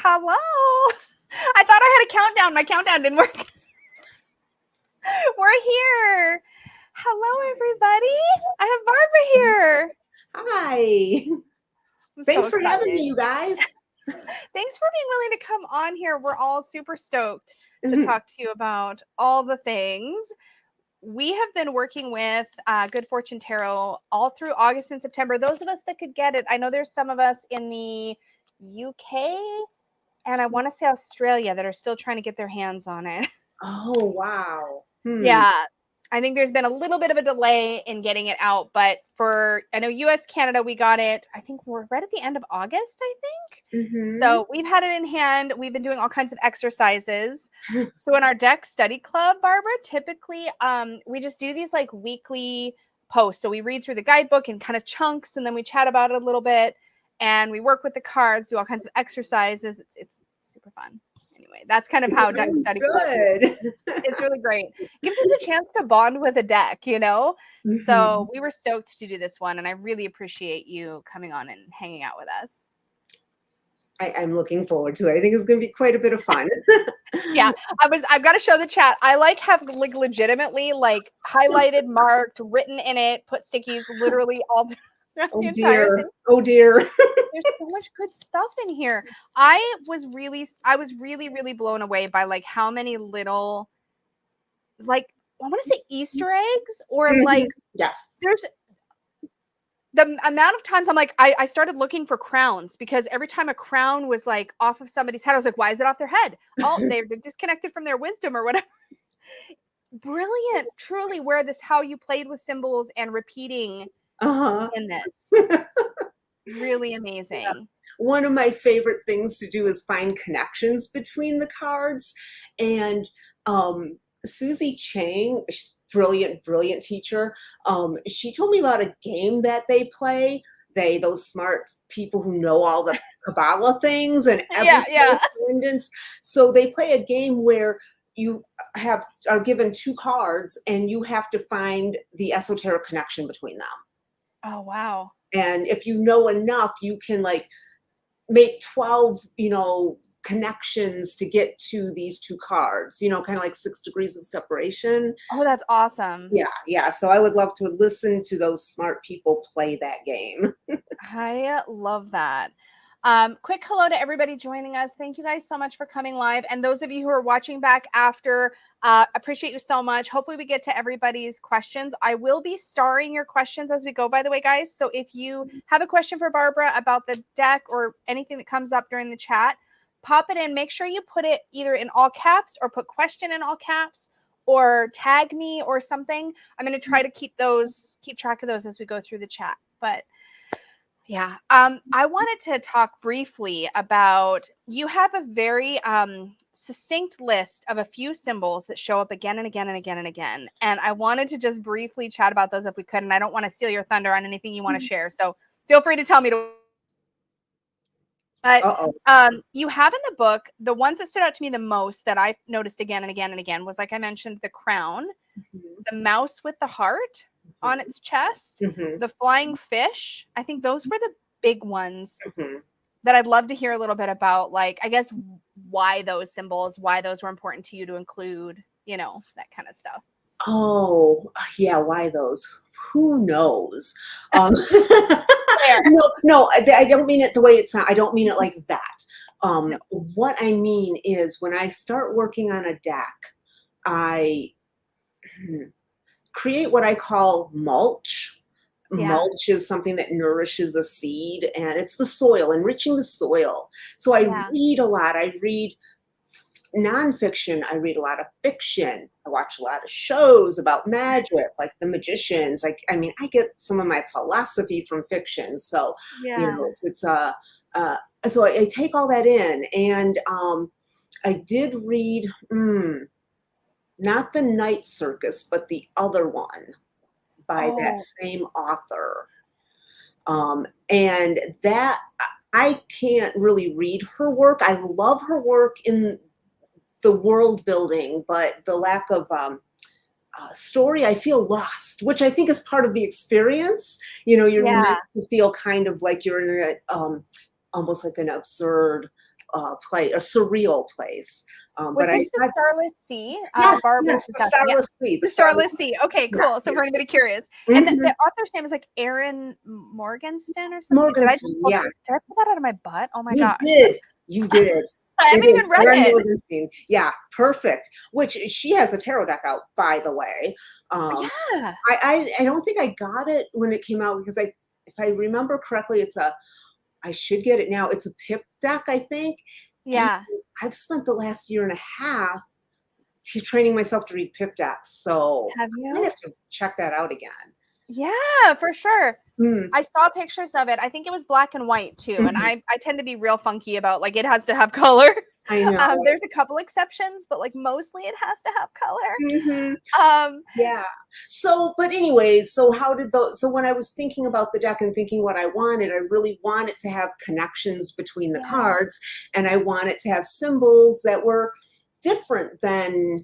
Hello. I thought I had a countdown. My countdown didn't work. We're here. Hello, everybody. I have Barbara here. Hi. I'm Thanks so for having excited. me, you guys. Thanks for being willing to come on here. We're all super stoked to talk to you about all the things. We have been working with Good Fortune Tarot all through August and September. Those of us that could get it, I know there's some of us in the UK and I want to say Australia that are still trying to get their hands on it. Oh, wow. Yeah, I think there's been a little bit of a delay in getting it out, but I know US, Canada, we got it. I think we're right at the end of August, I think. So we've had it in hand. We've been doing all kinds of exercises. So in our deck study club, Barbara, typically we just do these like weekly posts. So we read through the guidebook in kind of chunks, and then we chat about it a little bit, and we work with the cards, do all kinds of exercises. It's super fun. Anyway, that's kind of how deck study club is. It's really great. Gives us a chance to bond with a deck, you know? So we were stoked to do this one, and I really appreciate you coming on and hanging out with us. I'm looking forward to it. I think it's going to be quite a bit of fun. Yeah, I've got to show the chat. I have like legitimately like highlighted, marked, written in it, put stickies literally all throughout the entire thing. Oh dear. There's so much good stuff in here. I was really, really blown away by like how many little, like, I want to say Easter eggs or like, yes, there's the amount of times I'm like, I started looking for crowns because every time a crown was like off of somebody's head, I was like, why is it off their head? Oh, they're disconnected from their wisdom or whatever. Brilliant, truly, where how you played with symbols and repeating in this. Really amazing. Yeah. One of my favorite things to do is find connections between the cards. And Susie Chang, brilliant teacher, she told me about a game that they play. Those smart people who know all the Kabbalah things and correspondence. So they play a game where you are given two cards and you have to find the esoteric connection between them. Oh, wow. And if you know enough, you can like make 12, connections to get to these two cards, kind of like 6 degrees of separation. Oh, that's awesome. Yeah. So I would love to listen to those smart people play that game. I love that. Quick hello to everybody joining us. Thank you guys so much for coming live. And those of you who are watching back after, appreciate you so much. Hopefully we get to everybody's questions. I will be starring your questions as we go, by the way, guys. So if you have a question for Barbara about the deck or anything that comes up during the chat, pop it in. Make sure you put it either in all caps or put question in all caps or tag me or something. I'm going to try to keep track of those as we go through the chat. But yeah, I wanted to talk briefly about, you have a very succinct list of a few symbols that show up again and again and again and again. And I wanted to just briefly chat about those if we could. And I don't want to steal your thunder on anything you want to share. So feel free to tell me to. But you have in the book, the ones that stood out to me the most that I noticed again and again and again was, like I mentioned, the crown, the mouse with the heart on its chest, the flying fish. I think those were the big ones that I'd love to hear a little bit about, like, I guess, why those symbols, why those were important to you to include, that kind of stuff. Oh, yeah, why those? Who knows? No, I don't mean it the way it sounds. I don't mean it like that. No. What I mean is when I start working on a deck, I create what I call mulch. Yeah. Mulch is something that nourishes a seed, and it's the soil, enriching the soil. So I read a lot. I read nonfiction. I read a lot of fiction. I watch a lot of shows about magic, like The Magicians. I mean, I get some of my philosophy from fiction. So, so I take all that in, and I did read, not The Night Circus, but the other one by that same author. And that, I can't really read her work. I love her work in the world building, but the lack of story, I feel lost, which I think is part of the experience. You're meant to feel kind of like you're in almost like an absurd play, a surreal place. Was But I this the had, Starless Sea? yes, Barbara's yes, the suggestion. Yeah, Starless Sea, the the Starless Starless Sea. Sea. Okay, Yes, cool. So yes. for anybody curious, and the Hmm. author's name is like Aaron Morgenstern or something. Did I just Morganson, pull? yeah, Did I pull that out of my butt? Oh my you gosh, did. You did. I It haven't is even read Erin it. Morgenstein. Yeah, perfect. Which she has a tarot deck out, by the way. Um, Yeah, I don't think I got it when it came out because if I remember correctly, I should get it now. It's a pip deck, I think. And yeah. I've spent the last year and a half training myself to read pip decks, so Have I might you? have to check that out again. Yeah, for sure. Mm, I saw pictures of it. I think it was black and white too. And mhm. I tend to be real funky about like it has to have color. I know. There's a couple exceptions, but like mostly it has to have Mhm. color. Yeah. So, but anyways, so how did those, so when I was thinking about the deck and thinking what I really wanted to have connections between the Yeah, cards, and I wanted to have symbols that were different than,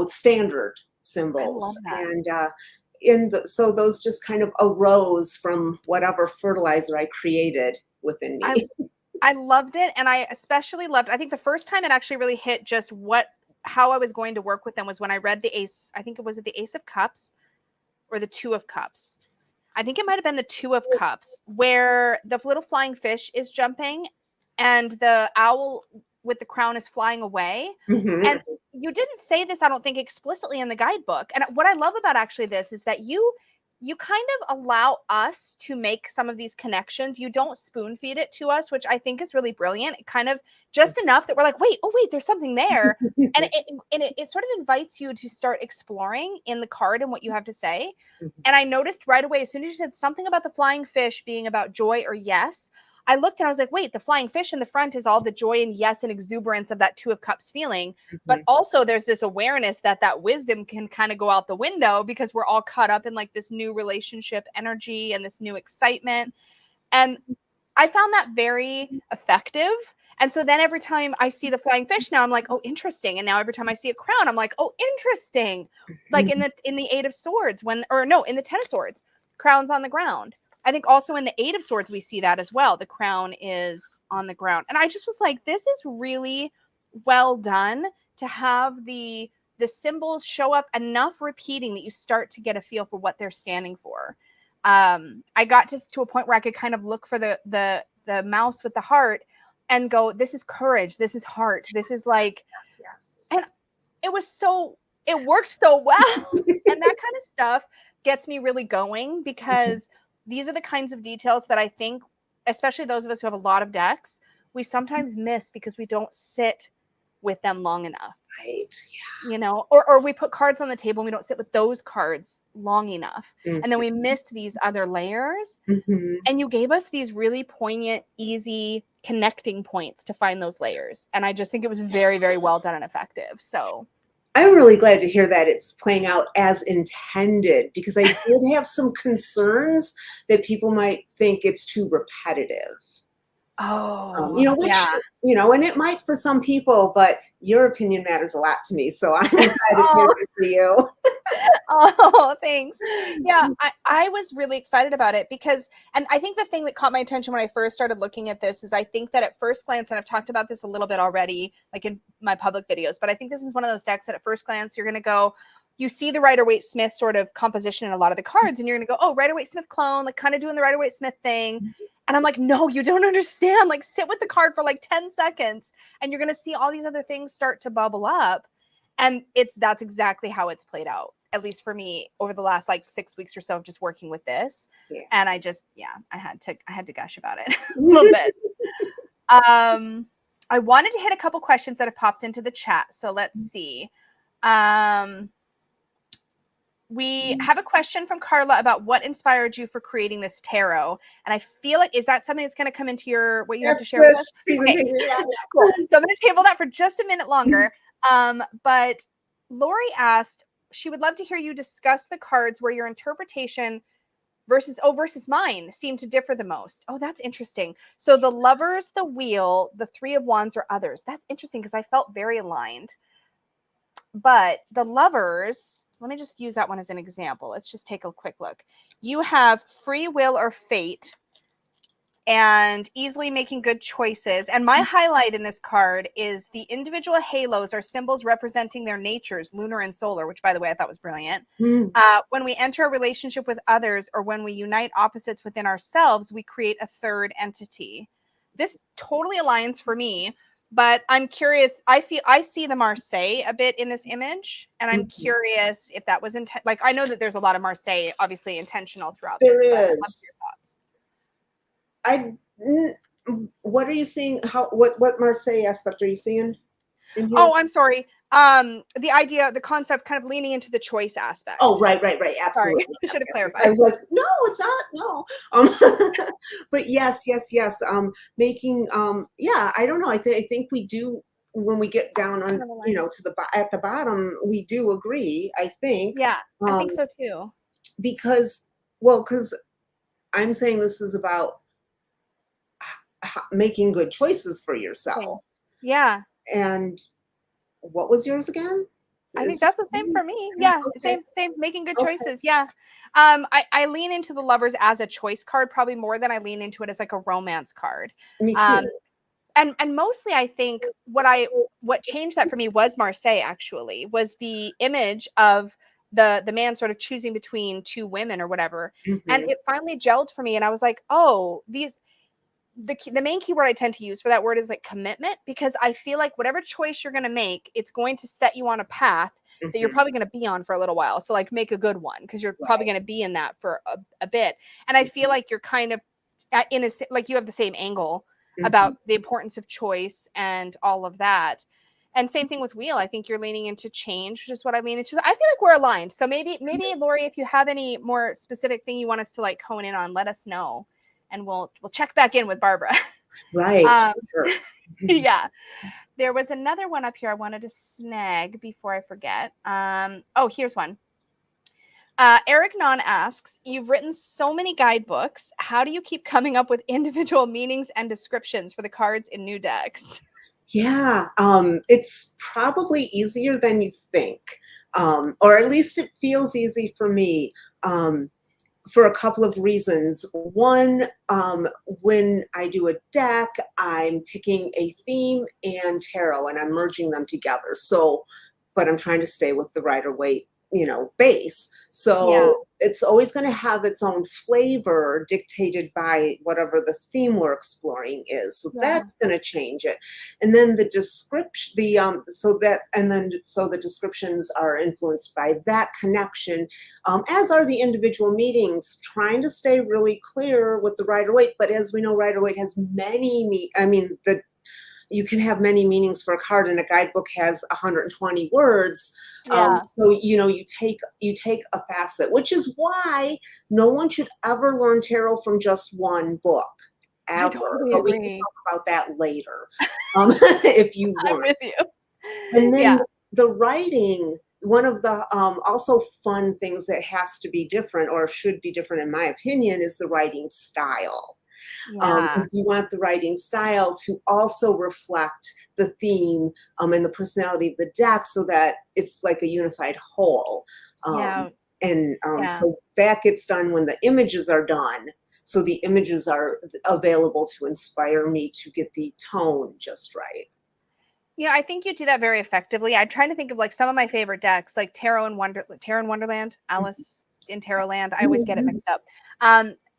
standard I symbols. love that. And, so those just kind of arose from whatever fertilizer I created within I me. I loved it, and I especially loved. I think the first time it actually really hit just what how I was going to work with them was when I read the Ace. I think it was the Ace of Cups or the Two of Cups. I think it might have been the Two of Cups, where the little flying fish is jumping and the owl with the crown is flying away. And Mhm. you didn't say this, I don't think, explicitly in the guidebook. And what I love about actually this is that you kind of allow us to make some of these connections. You don't spoon feed it to us, which I think is really brilliant. It kind of just enough that we're like, wait, oh wait, there's something there. And it sort of invites you to start exploring in the card and what you have to say. And I noticed right away, as soon as you said something about the flying fish being about joy or yes, I looked and I was like, wait, the flying fish in the front is all the joy and yes and exuberance of that Two of Cups feeling. But Mhm. also there's this awareness that that wisdom can kind of go out the window because we're all caught up in like this new relationship energy and this new excitement. And I found that very effective. And so then every time I see the flying fish now, I'm like, oh, interesting. And now every time I see a crown, I'm like, oh, interesting. Like in the Eight of Swords, when or no, in the Ten of Swords, crown's on the ground. I think also in the Eight of Swords, we see that as well. The crown is on the ground. And I just was like, this is really well done to have the symbols show up enough repeating that you start to get a feel for what they're standing for. I got to a point where I could kind of look for the mouse with the heart and go, this is courage, this is heart, this is like, Yes, yes. and it worked so well. And that kind of stuff gets me really going because these are the kinds of details that I think, especially those of us who have a lot of decks, we sometimes miss because we don't sit with them long enough, Right. or we put cards on the table and we don't sit with those cards long enough. Yeah. And then we missed these other layers. Mhm. And you gave us these really poignant, easy connecting points to find those layers. And I just think it was very, very well done and effective. So I'm really glad to hear that it's playing out as intended because I did have some concerns that people might think it's too repetitive. oh Which, yeah. and it might for some people, but your opinion matters a lot to me. So I'm glad it's Oh, matters for you. oh, thanks. Yeah, I was really excited about it because, and I think the thing that caught my attention when I first started looking at this is I think that at first glance, and I've talked about this a little bit already, like in my public videos, but I think this is one of those decks that at first glance, you're going to go, you see the Rider-Waite-Smith sort of composition in a lot of the cards, and you're going to go, oh, Rider-Waite-Smith clone, like kind of doing the Rider-Waite-Smith thing. And I'm like, no, you don't understand. Like, sit with the card for like 10 seconds, and you're going to see all these other things start to bubble up. And that's exactly how it's played out, at least for me over the last like 6 weeks or so of just working with this. Yeah. And I had to gush about it a little bit. I wanted to hit a couple questions that have popped into the chat. So let's see. We have a question from Carla about what inspired you for creating this tarot. And I feel like, is that something that's going to come into what you have to That's share with us? this presentation. Okay, Yeah. cool. So I'm going to table that for just a minute longer. But Lori asked, she would love to hear you discuss the cards where your interpretation versus mine seem to differ the most. Oh, that's interesting. So the Lovers, the Wheel, the Three of Wands, or others. That's interesting because I felt very aligned. But the Lovers, let me just use that one as an example. Let's just take a quick look. You have free will or fate and easily making good choices. And my highlight in this card is the individual halos are symbols representing their natures, lunar and solar, which by the way, I thought was brilliant. Mm. When we enter a relationship with others or when we unite opposites within ourselves, we create a third entity. This totally aligns for me, but I'm curious. I see the Marseille a bit in this image, and I'm curious if that was like, I know that there's a lot of Marseille obviously intentional throughout There this, but I'd love is. your thoughts. What are you seeing? What Marseille aspect are you seeing in here? Oh, I'm sorry. The idea, the concept, kind of leaning into the choice aspect. Oh, right. Sorry, Absolutely. I should have Yes. clarified. I was like, no, it's not. No. Um, but yes. Making. Yeah. I don't know. I think we do when we get down on, to at the bottom, we do agree. I think. Yeah, I Um, think so too. because I'm saying this is about making good choices for yourself. Yeah. And what was yours again? I think that's the same for me. Yeah, Okay. same. Making good Okay. choices. Yeah. I lean into the lovers as a choice card probably more than I lean into it as like a romance card. Me too. And mostly I think what changed that for me was Marseille actually, was the image of the man sort of choosing between two women or whatever. And Mhm. it finally gelled for me and I was like, "Oh, the main keyword I tend to use for that word is like commitment, because I feel like whatever choice you're going to make, it's going to set you on a path that you're Mhm. probably going to be on for a little while. So like make a good one because you're probably Right. going to be in that for a bit. And I feel like you're kind of like you have the same angle Mhm. about the importance of choice and all of that. And same thing with Wheel. I think you're leaning into change, which is what I lean into. I feel like we're aligned. So maybe Lori, if you have any more specific thing you want us to like hone in on, let us know and we'll check back in with Barbara. Right. um, Sure. yeah, there was another one up here I wanted to snag before I forget. Oh, here's one. Eric Non asks, "You've written so many guidebooks. How do you keep coming up with individual meanings and descriptions for the cards in new decks?" Yeah. It's probably easier than you think. Or at least it feels easy for me. For a couple of reasons. One, when I do a deck, I'm picking a theme and tarot and I'm merging them together. So, but I'm trying to stay with the Rider Waite, base. Yeah, So it's always going to have its own flavor dictated by whatever the theme we're exploring is. So yeah, that's going to change it. And then the description, so the descriptions are influenced by that connection, as are the individual meetings, trying to stay really clear with the Rider Waite. But as we know, Rider Waite has you can have many meanings for a card, and a guidebook has 120 words. yeah. So you take a facet, which is why no one should ever learn tarot from just one book, I ever. totally But we can agree. talk about that later, if you I'm want. with you. And then Yeah, the writing, one of the also fun things that has to be different, or should be different in my opinion, is the writing style. yeah, Because you want the writing style to also reflect the theme, and the personality of the deck, so that it's like a unified whole. yeah, And yeah. so that gets done when the images are done. So the images are available to inspire me to get the tone just right. I think you do that very effectively. I'm trying to think of like some of my favorite decks, like Tarot in Wonderland, Alice in Tarot Land. I always get it Mhm. mixed up.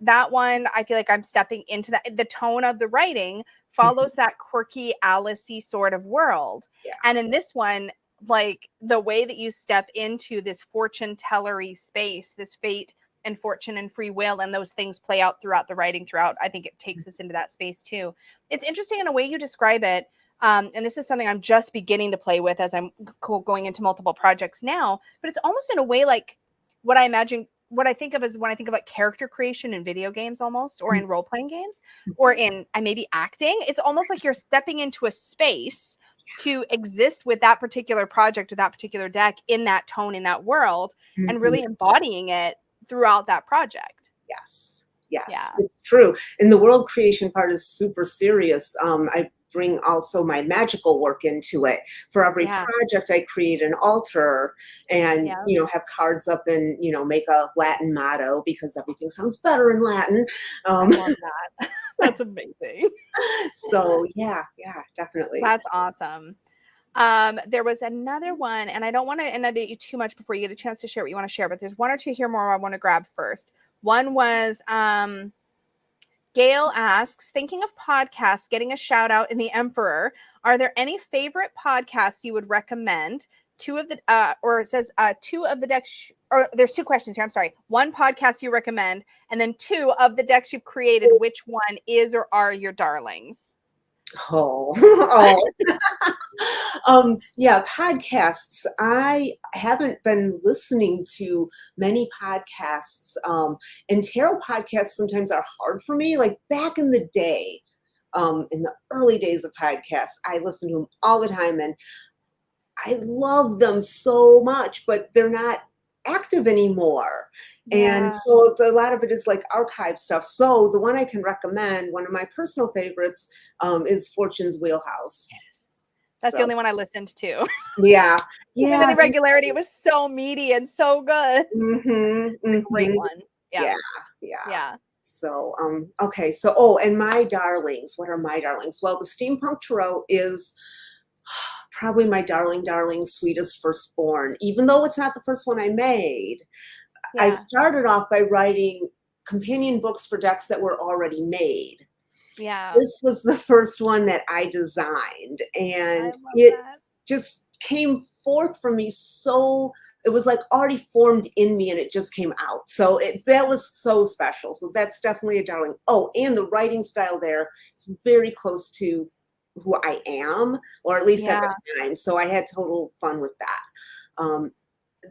That one, I feel like I'm stepping into that. The tone of the writing follows that quirky Alicey sort of world. Yeah. And in this one, like the way that you step into this fortune tellery space, this fate and fortune and free will, and those things play out throughout the writing throughout. I think it takes us into that space too. It's interesting in a way you describe it, and this is something I'm just beginning to play with as I'm going into multiple projects now. But it's almost in a way like what I imagine, what I think of as when I think of like character creation in video games, almost, or in role playing games, or in maybe acting. It's almost like you're stepping into a space to exist with that particular project or that particular deck in that tone, in that world, and Mhm. really embodying it throughout that project. Yes, yes, Yeah. it's true. And the world creation part is super serious. I bring also my magical work into it. For every Yeah. project, I create an altar and, Yeah. have cards up and, make a Latin motto because everything sounds better in Latin. I Um, love that. That's amazing. So yeah, definitely. That's awesome. There was another one, and I don't want to inundate you too much before you get a chance to share what you want to share, but there's one or two here more I want to grab first. One was Gail asks, thinking of podcasts getting a shout out in the Emperor, are there any favorite podcasts you would recommend? Two of the or it says two of the decks or there's two questions here. I'm sorry. One podcast you recommend, and then two of the decks you've created, which one is or are your darlings? Oh, yeah, podcasts. I haven't been listening to many podcasts, and tarot podcasts sometimes are hard for me. Like back in the day, in the early days of podcasts, I listened to them all the time, and I love them so much, but they're not active anymore. And Yeah. so a lot of it is like archive stuff. So the one I can recommend, one of my personal favorites, is Fortune's Wheelhouse. That's the So only one I listened to. yeah, Even yeah. the regularity, it was so meaty and so good. Great Mhm. one. Yeah. Yeah, yeah. Yeah. So, okay. So, oh, and my darlings. What are my darlings? Well, the Steampunk Tarot is probably my darling, sweetest firstborn. Even though it's not the first one I made, I Yeah. started off by writing companion books for decks that were already made. Yeah. This was the first one that I designed, I and love it that. just came forth from me so it was like already formed in me and it just came out. So that was so special. So that's definitely a darling. Oh, and the writing style there is very close to who I am, or at least at the Yeah. time. So I had total fun with that. Um,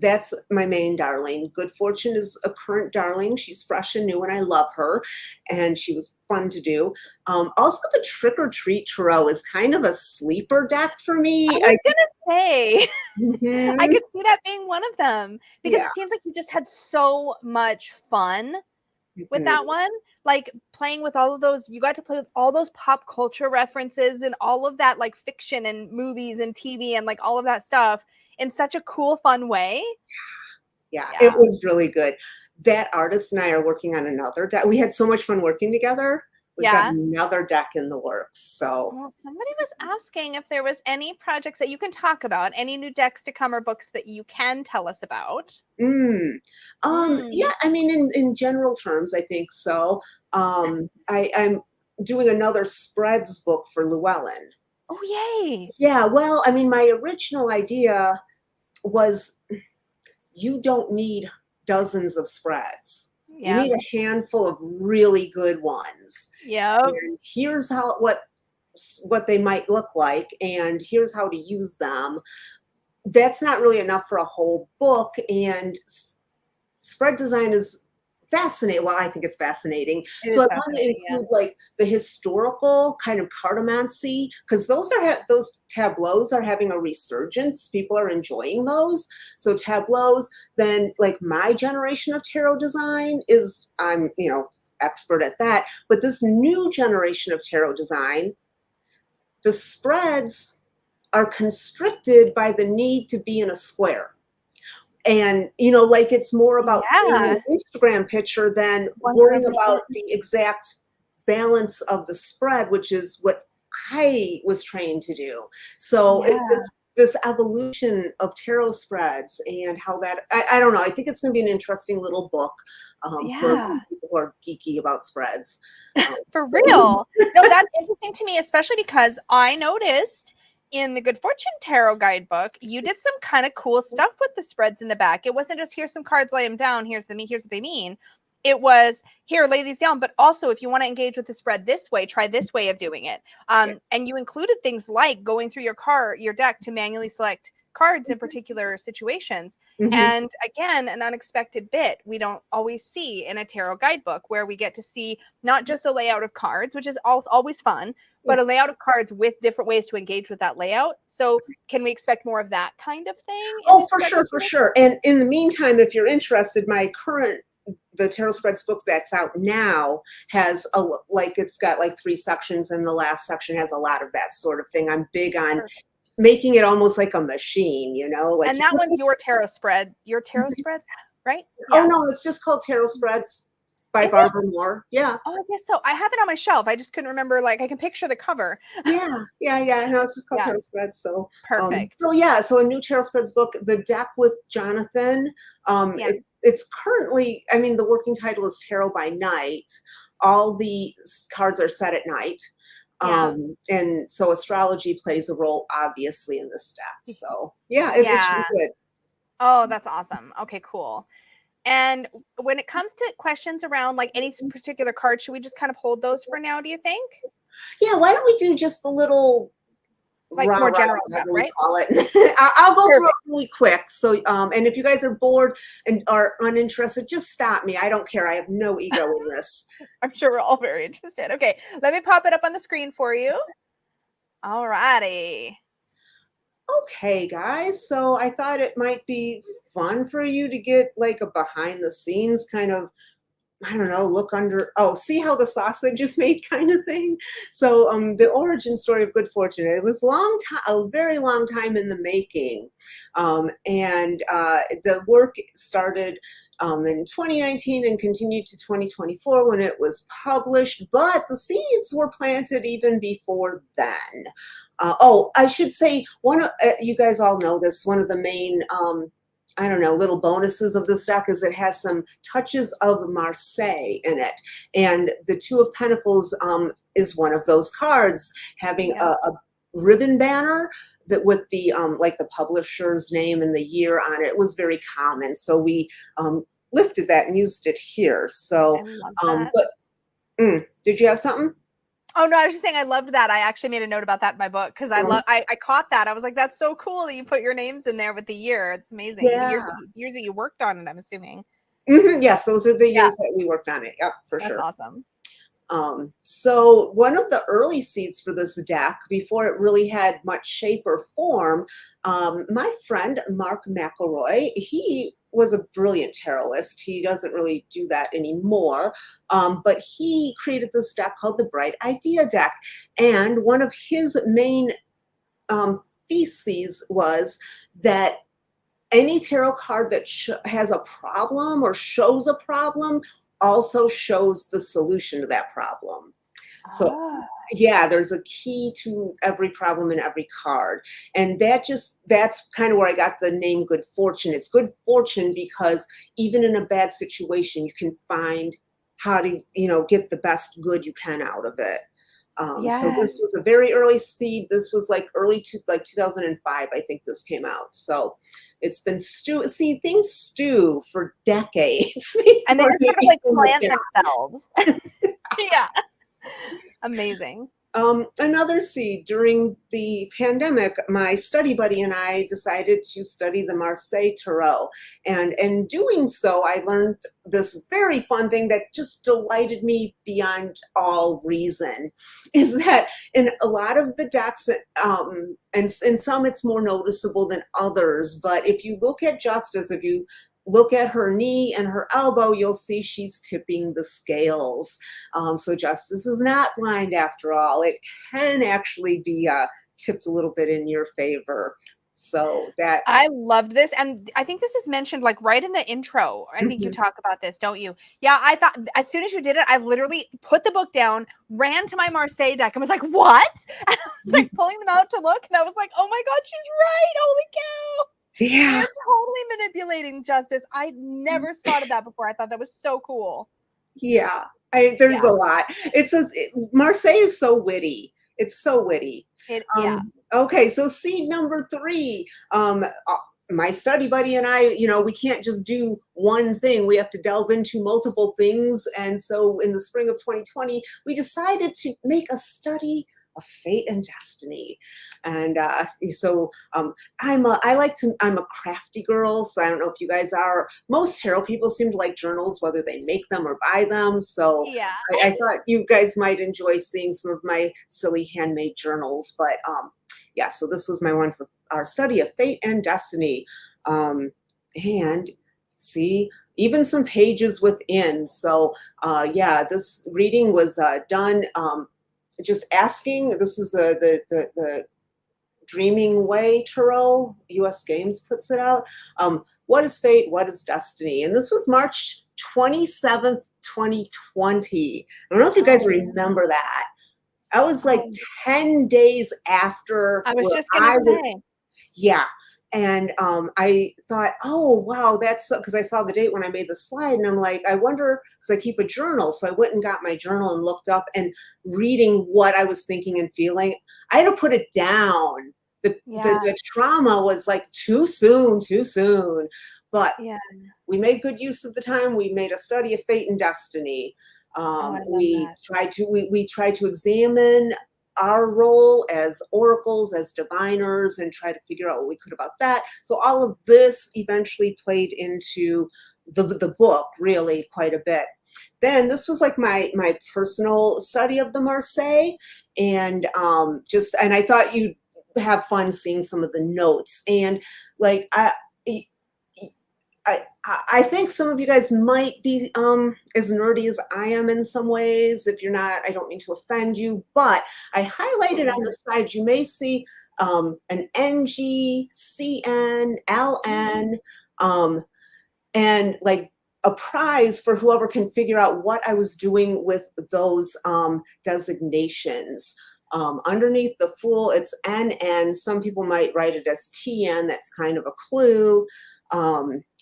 that's my main darling. Good Fortune is a current darling. She's fresh and new, and I love her. And she was fun to do. Also, the Trick or Treat Tarot is kind of a sleeper deck for I me. was gonna say, I Mhm. could see that being one of them because Yeah. it seems like you just had so much fun with Mhm. that one. Like playing with all of those, you got to play with all those pop culture references and all of that, like fiction and movies and TV and like all of that stuff in such a cool, fun way. Yeah, it Yeah. was really good. That artist and I are working on another deck. We had so much fun working together. We've got Yeah. another deck in the works. So, Well, somebody was asking if there was any projects that you can talk about, any new decks to come or books that you can tell us about. mm, yeah, Mm. I mean, in general terms, I think so. I'm doing another spreads book for Llewellyn. Oh, yay. Yeah, well, I mean, my original idea was you don't need dozens of spreads. You Yep. need a handful of really good ones. Yep. And here's how what they might look like, and here's how to use them. That's not really enough for a whole book, and spread design is fascinating. Well, I think it's fascinating. It So is I want to fascinating. Yeah. include like the historical kind of cartomancy because those tableaus are having a resurgence. People are enjoying those. So tableaus. Then like my generation of tarot design is I'm expert at that. But this new generation of tarot design, the spreads are constricted by the need to be in a square. And like it's more about creating Yeah. an Instagram picture than worrying 100%. about the exact balance of the spread, which is what I was trained to do. So Yeah. it's this evolution of tarot spreads and how that I don't know. I think it's going to be an interesting little book for Yeah. people who are geeky about spreads. For So real. No, that's interesting to me, especially because I noticed in the Good Fortune Tarot guidebook, you did some kind of cool stuff with the spreads in the back. It wasn't just here's some cards, lay them down, here's what they mean. It was here, lay these down, but also if you want to engage with the spread this way, try this way of doing it. yeah. And you included things like going through your deck to manually select cards in particular situations. Mhm. And again, an unexpected bit we don't always see in a tarot guidebook where we get to see not just a layout of cards, which is always fun, but Yeah. a layout of cards with different ways to engage with that layout. So can we expect more of that kind of thing in Oh, the for spread sure, book? for sure. And in the meantime, if you're interested, the tarot spreads book that's out now has it's got like 3 sections, and the last section has a lot of that sort of thing. I'm big on Perfect. making it almost like a machine, like And you that put one's this. your tarot spread, right? Oh Yeah. no, it's just called tarot spreads. by Is it? Barbara Moore. Yeah. Oh, I guess so. I have it on my shelf. I just couldn't remember. Like, I can picture the cover. Yeah. No, it's just called Yeah, Tarot Spreads. perfect. So a new Tarot Spreads book, The Deck with Jonathan. Yeah, It's currently, I mean, the working title is Tarot by Night. All the cards are set at night. yeah, And so astrology plays a role, obviously, in this deck. So yeah, it should yeah. be good. Oh, that's awesome. Okay, cool. And when it comes to questions around like any particular card, should we just kind of hold those for now, do you think? Yeah, why don't we do just the little Like rah more rah, general stuff, whatever we right? call it. I'll go through it Perfect. really quick. So, and if you guys are bored and are uninterested, just stop me. I don't care. I have no ego in this. I'm sure we're all very interested. Okay, let me pop it up on the screen for you. All righty. Okay, guys. So I thought it might be fun for you to get like a behind the scenes kind of, I don't know, look under, oh, see how the sausage is made kind of thing. So the origin story of Good Fortune, it was a very long time in the making. And the work started in 2019 and continued to 2024 when it was published, but the seeds were planted even before then. I should say, you guys all know this, one of the main I don't know, little bonuses of this deck is it has some touches of Marseille in it. And the Two of Pentacles is one of those cards, having Yeah. a ribbon banner that with the like the publisher's name and the year on it was very common. So we lifted that and used it here. I So, love that. but did you have something? Oh no, I was just saying I loved that. I actually made a note about that in my book because I caught that. I was like, that's so cool that you put your names in there with the year. It's amazing. The Yeah. years that you worked on it, I'm assuming. Yes, those are the Yeah, years that we worked on it. Yep, for that's sure. awesome. So one of the early seeds for this deck, before it really had much shape or form, my friend Mark McElroy, he was a brilliant tarotist. He doesn't really do that anymore, but he created this deck called the Bright Idea deck. And one of his main theses was that any tarot card that has a problem or shows a problem also shows the solution to that problem. So Oh, yeah, there's a key to every problem in every card. And that's kind of where I got the name Good Fortune. It's good fortune because even in a bad situation, you can find how to, get the best good you can out of it. So this was yes. a very early seed. This was like like 2005, I think this came out. So it's been things stew for decades And they before just they sort of like become a plant deck. themselves. Yeah. Amazing. Another seed during the pandemic, my study buddy and I decided to study the Marseille Tarot. And in doing so, I learned this very fun thing that just delighted me beyond all reason is that in a lot of the decks, and in some it's more noticeable than others, but if you look at Justice, if you look at her knee and her elbow, you'll see she's tipping the scales. So Justice is not blind after all. It can actually be tipped a little bit in your favor. So that. I loved this. And I think this is mentioned like right in the intro. I think you talk about this, don't you? Yeah, I thought as soon as you did it, I literally put the book down, ran to my Marseille deck and was like, what? And I was like pulling them out to look. And I was like, oh my God, she's right. Holy cow. Yeah. They're totally manipulating Justice. I never spotted that before. I thought that was so cool. Yeah. There's a lot. Marseille is so witty. It's so witty. Yeah. Okay, so seed number 3. My study buddy and I, we can't just do one thing. We have to delve into multiple things. And so in the spring of 2020, we decided to make a study of fate and destiny. And I'm a crafty girl. So I don't know if you guys are. Most tarot people seem to like journals, whether they make them or buy them. So Yeah. I thought you guys might enjoy seeing some of my silly handmade journals. But yeah, so this was my one for our study of fate and destiny. And see, even some pages within. So yeah, this reading was done just asking. This was the Dreaming Way Tarot, US Games puts it out. What is fate? What is destiny? And this was March 27th, 2020. I don't know if you guys Oh, remember that. That was like oh, 10 days after I was where just gonna I was, say. yeah. And I thought, oh, wow, that's because I saw the date when I made the slide. And I'm like, I wonder, because I keep a journal. So I went and got my journal and looked up and reading what I was thinking and feeling. I had to put it down. Yeah, The trauma was like too soon, too soon. But yeah. we made good use of the time. We made a study of fate and destiny. Oh, I love that. We tried to examine our role as oracles, as diviners, and try to figure out what we could about that. So all of this eventually played into the book really quite a bit. Then this was like my personal study of the Marseille, and and I thought you'd have fun seeing some of the notes. And like I, I think some of you guys might be as nerdy as I am in some ways. If you're not, I don't mean to offend you, but I highlighted on the side, you may see an NG, CN, LN, and like a prize for whoever can figure out what I was doing with those designations. Underneath the Fool, it's NN. Some people might write it as TN. That's kind of a clue.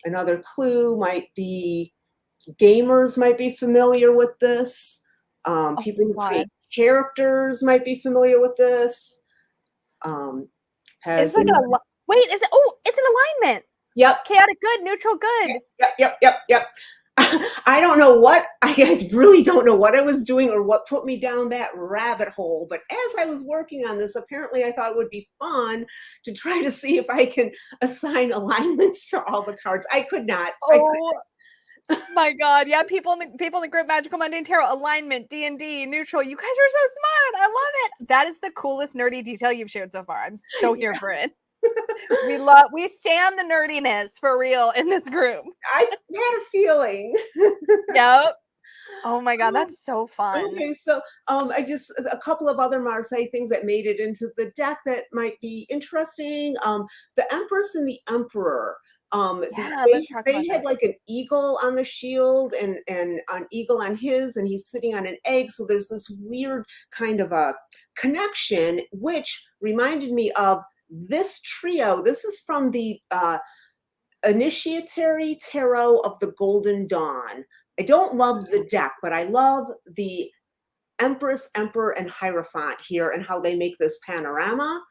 Another clue might be gamers might be familiar with this. Oh People my who create God. characters might be familiar with this. It's Has like wait, is it? Oh, it's an alignment. Yep, Chaotic good, neutral good. yep. I don't know what I really don't know what I was doing or what put me down that rabbit hole. But as I was working on this, apparently I thought it would be fun to try to see if I can assign alignments to all the cards. I could not. Oh my God. Yeah, people in the group Magical Mundane Tarot alignment, D&D, neutral. You guys are so smart. I love it. That is the coolest nerdy detail you've shared so far. I'm so here for it. We stand the nerdiness for real in this group. I had a feeling. Yep. Oh my God, Um, that's so fun. Okay, so I just a couple of other Marseille things that made it into the deck that might be interesting. The Empress and the Emperor. Yeah, let's talk about They had this. like an eagle on the shield and an eagle on his, and he's sitting on an egg. So there's this weird kind of a connection, which reminded me of this trio. This is from the Initiatory Tarot of the Golden Dawn. I don't love the deck, but I love the Empress, Emperor, and Hierophant here and how they make this panorama.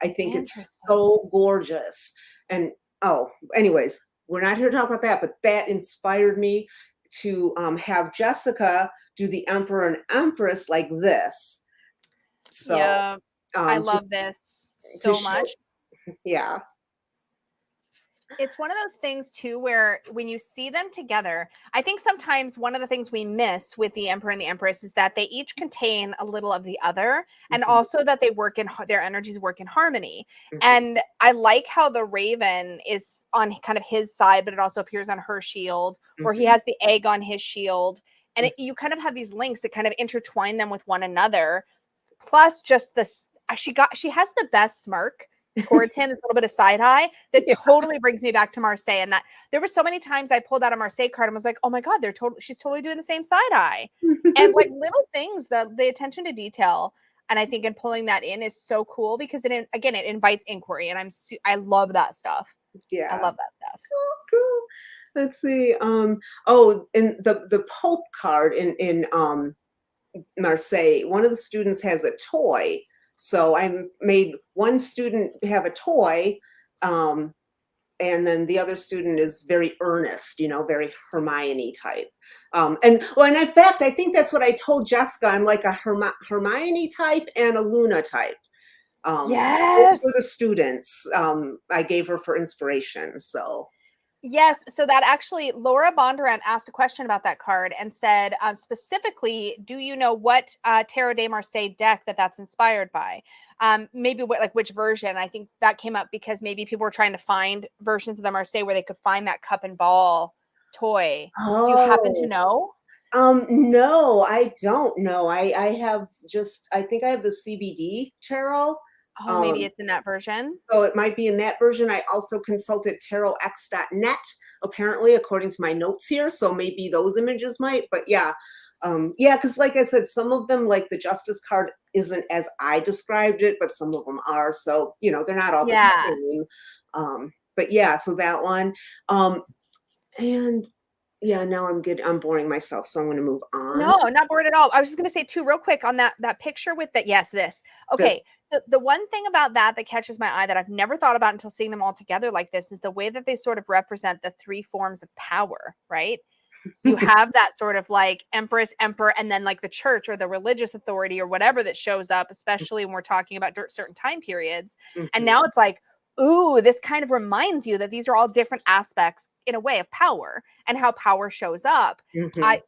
I think it's Interesting. so gorgeous. And oh, anyways, we're not here to talk about that, but that inspired me to have Jessica do the Emperor and Empress like this. So Yeah, I just love this to so show, much. yeah. It's one of those things too where when you see them together, I think sometimes one of the things we miss with the Emperor and the Empress is that they each contain a little of the other, and Mhm, also that they work in their energies work in harmony. mhm, And I like how the raven is on kind of his side, but it also appears on her shield, or he mhm, has the egg on his shield, and mhm. you kind of have these links that kind of intertwine them with one another. Plus, just this, she has the best smirk towards him, this little bit of side eye that Yeah. totally brings me back to Marseille. And that there were so many times I pulled out a Marseille card and was like, oh my God, she's totally doing the same side eye. And like little things, the attention to detail. And I think in pulling that in is so cool because again, it invites inquiry. And I love that stuff. I Yeah. love that stuff. Cool. Let's see. Oh, in the Pulp card in Marseille, one of the students has a toy. So I made one student have a toy, um, and then the other student is very earnest, very Hermione type. And in fact, I think that's what I told Jessica. I'm like a Hermione type and a Luna type. Those were the Yes. students I gave her for inspiration. So. Yes, so that actually, Laura Bondurant asked a question about that card and said specifically, do you know what Tarot de Marseille deck that's inspired by? Maybe like which version? I think that came up because maybe people were trying to find versions of the Marseille where they could find that cup and ball toy. Do you happen to Oh, know? no, I don't know. I think I have the CBD tarot. Oh, maybe it's in that version. So it might be in that version. I also consulted tarotx.net, apparently, according to my notes here. So maybe those images might, but yeah. Yeah, because like I said, some of them, like the Justice card, isn't as I described it, but some of them are. So, they're not all the Yeah. same. But yeah, so that one. And yeah, now I'm good. I'm boring myself, so I'm going to move on. No, not bored at all. I was just gonna say too, real quick on that picture with that. Yes, this. This. Okay. So the one thing about that catches my eye that I've never thought about until seeing them all together like this is the way that they sort of represent the three forms of power, right? You have that sort of like empress, emperor, and then like the church or the religious authority or whatever that shows up, especially when we're talking about certain time periods. And Mhm. now it's like, ooh, this kind of reminds you that these are all different aspects in a way of power and how power shows up. Mhm.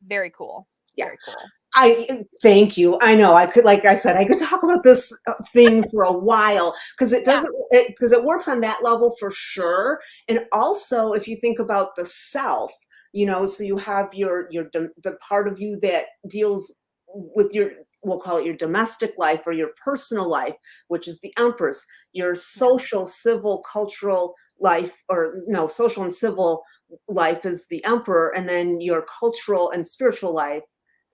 Very cool. Yeah. Very cool. Thank you. I know I could, like I said, I could talk about this thing for a while because Yeah. it works on that level for sure. And also, if you think about the self, so you have the part of you that deals with we'll call it your domestic life or your personal life, which is the Empress, your Yeah. social, civil, cultural life, or no, social and civil life is the Emperor, and then your cultural and spiritual life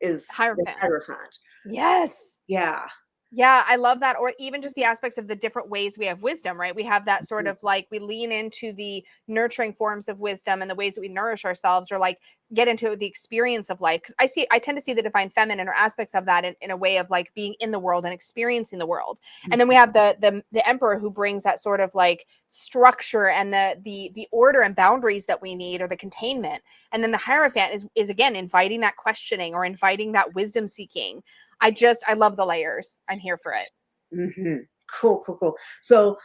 is the Hierophant. Hierophant. Yes. Yeah. Yeah, I love that. Or even just the aspects of the different ways we have wisdom, right? We have that sort Mhm. of like we lean into the nurturing forms of wisdom and the ways that we nourish ourselves or like get into the experience of life. Because I tend to see the divine feminine or aspects of that in a way of like being in the world and experiencing the world. And then we have the emperor who brings that sort of like structure and the order and boundaries that we need or the containment. And then the hierophant is again inviting that questioning or inviting that wisdom seeking. I love the layers. I'm here for it. Mhm. Cool, cool, cool. So,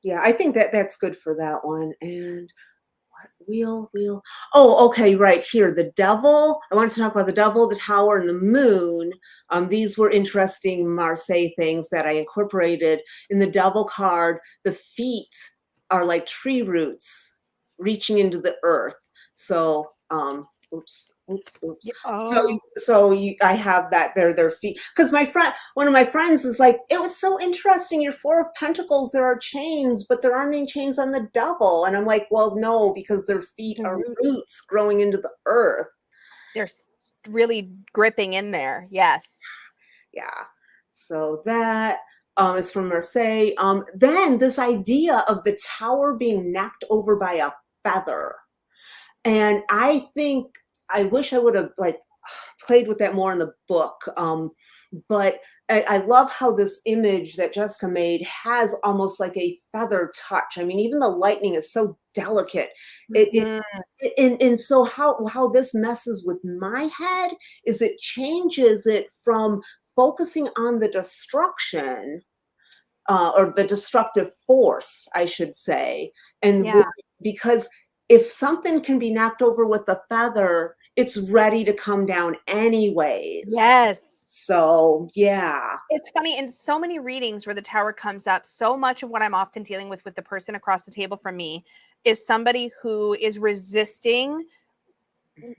yeah, I think that's good for that one. And what wheel? Oh, okay, right here, the devil. I wanted to talk about the devil, the tower, and the moon. These were interesting Marseille things that I incorporated in the devil card. The feet are like tree roots reaching into the earth. So, oops. Yeah. So, Oh. I have that their feet, because one of my friends is like, it was so interesting. Your Four of Pentacles, there are chains, but there aren't any chains on the devil. And I'm like, well, no, because their feet The are root. roots growing into the earth. They're really gripping in there. Yes. Yeah. So that is from Marseille. Then this idea of the tower being knocked over by a feather. And I think I wish I would have like played with that more in the book. But I love how this image that Jessica made has almost like a feather touch. I mean, even the lightning is so delicate. Mhm. And so how this messes with my head is it changes it from focusing on the destruction, or the destructive force, I should say. And Yeah. because if something can be knocked over with a feather, it's ready to come down anyways. Yes. So, yeah. It's funny in so many readings where the tower comes up, so much of what I'm often dealing with the person across the table from me is somebody who is resisting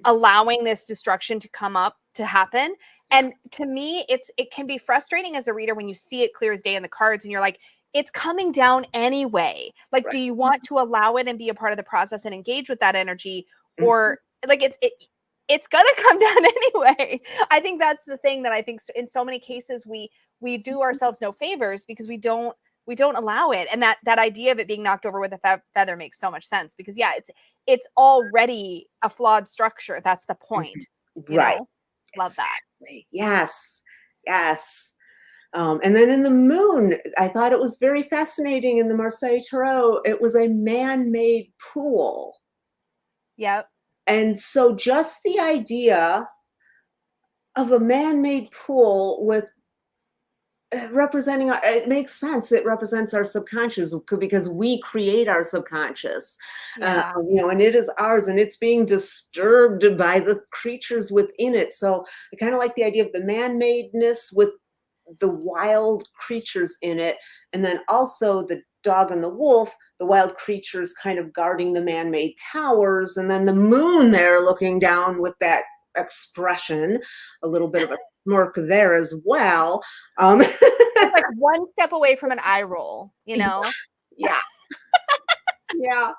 allowing this destruction to come up to happen. Yeah. And to me, it can be frustrating as a reader when you see it clear as day in the cards and you're like, it's coming down anyway. Like, Right. do you want to allow it and be a part of the process and engage with that energy? Mhm. Or like it's gonna come down anyway. I think that's the thing that I think in so many cases we do ourselves no favors because we don't allow it. And that idea of it being knocked over with a feather makes so much sense because yeah, it's already a flawed structure. That's the point, you Right. know? Love that. Exactly. Yes. Yes. And then in the moon, I thought it was very fascinating in the Marseille Tarot. It was a man made pool. Yep. And so just the idea of a man made pool with representing it makes sense. It represents our subconscious because we create our subconscious, Yeah. and it is ours, and it's being disturbed by the creatures within it. So I kind of like the idea of the man-madeness with the wild creatures in it, and then also the dog and the wolf, the wild creatures kind of guarding the man-made towers, and then the moon there looking down with that expression, a little bit of a smirk there as well. It's like one step away from an eye roll, you know? Yeah, yeah.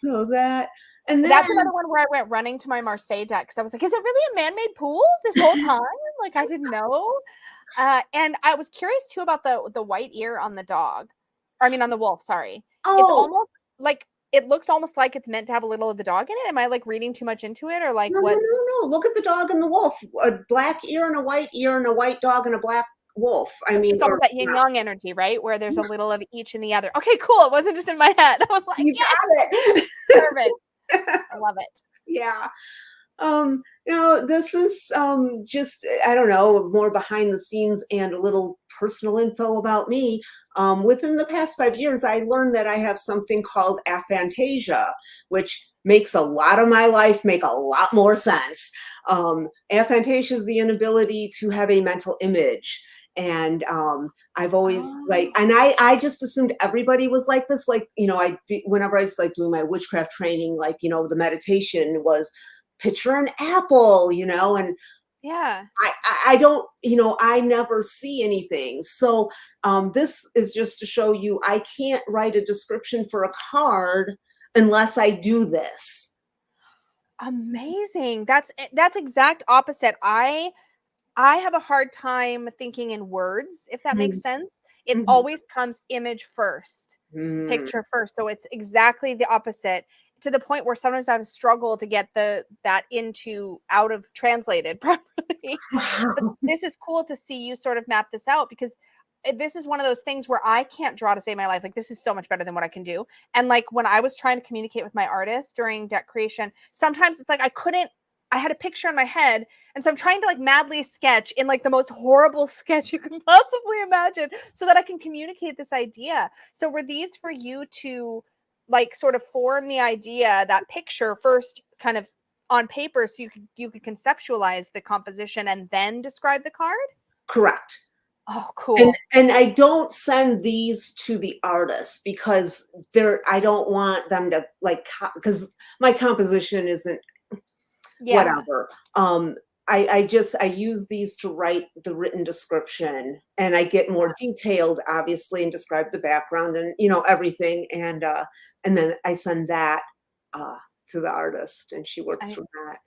So that, and then That's another one where I went running to my Marseille deck because I was like, is it really a man-made pool this whole time? Like I didn't know. And I was curious too about the white ear on the dog. Or, I mean on the wolf, sorry. It's oh, almost like it looks almost like it's meant to have a little of the dog in it. Am I like reading too much into it or like no, no, what's no, no. Look at the dog and the wolf. A black ear and a white ear and a white dog and a black wolf. I mean, it's almost or that yin yang energy, right? Where there's a little of each in the other. Okay, cool. It wasn't just in my head. I was like, you yes, got it. perfect. I love it. Yeah. This is just, I don't know, more behind the scenes and a little personal info about me. Within the past 5 years, I learned that I have something called aphantasia, which makes a lot of my life make a lot more sense. Aphantasia is the inability to have a mental image. And I've always like, Oh. and I just assumed everybody was like this. Like, whenever I was like doing my witchcraft training, like, the meditation was picture an apple, and Yeah. I don't, I never see anything. So this is just to show you I can't write a description for a card unless I do this. Amazing. That's exact opposite. I have a hard time thinking in words, if that makes Mhm, sense. It mhm, always comes image first, mhm. picture first. So it's exactly the opposite to the point where sometimes I struggle to get that into out of translated properly. But this is cool to see you sort of map this out because this is one of those things where I can't draw to save my life. Like this is so much better than what I can do. And like when I was trying to communicate with my artist during deck creation, sometimes it's like I had a picture in my head and so I'm trying to like madly sketch in like the most horrible sketch you can possibly imagine so that I can communicate this idea. So were these for you to like sort of form the idea, that picture first kind of on paper so you could conceptualize the composition and then describe the card? Correct. Oh, And cool. and I don't send these to the artist because I don't want them to like because my composition isn't Yeah. whatever. I use these to write the written description, and I get more detailed, obviously, and describe the background and everything, and then I send that uh, to the artist, and she works I from that.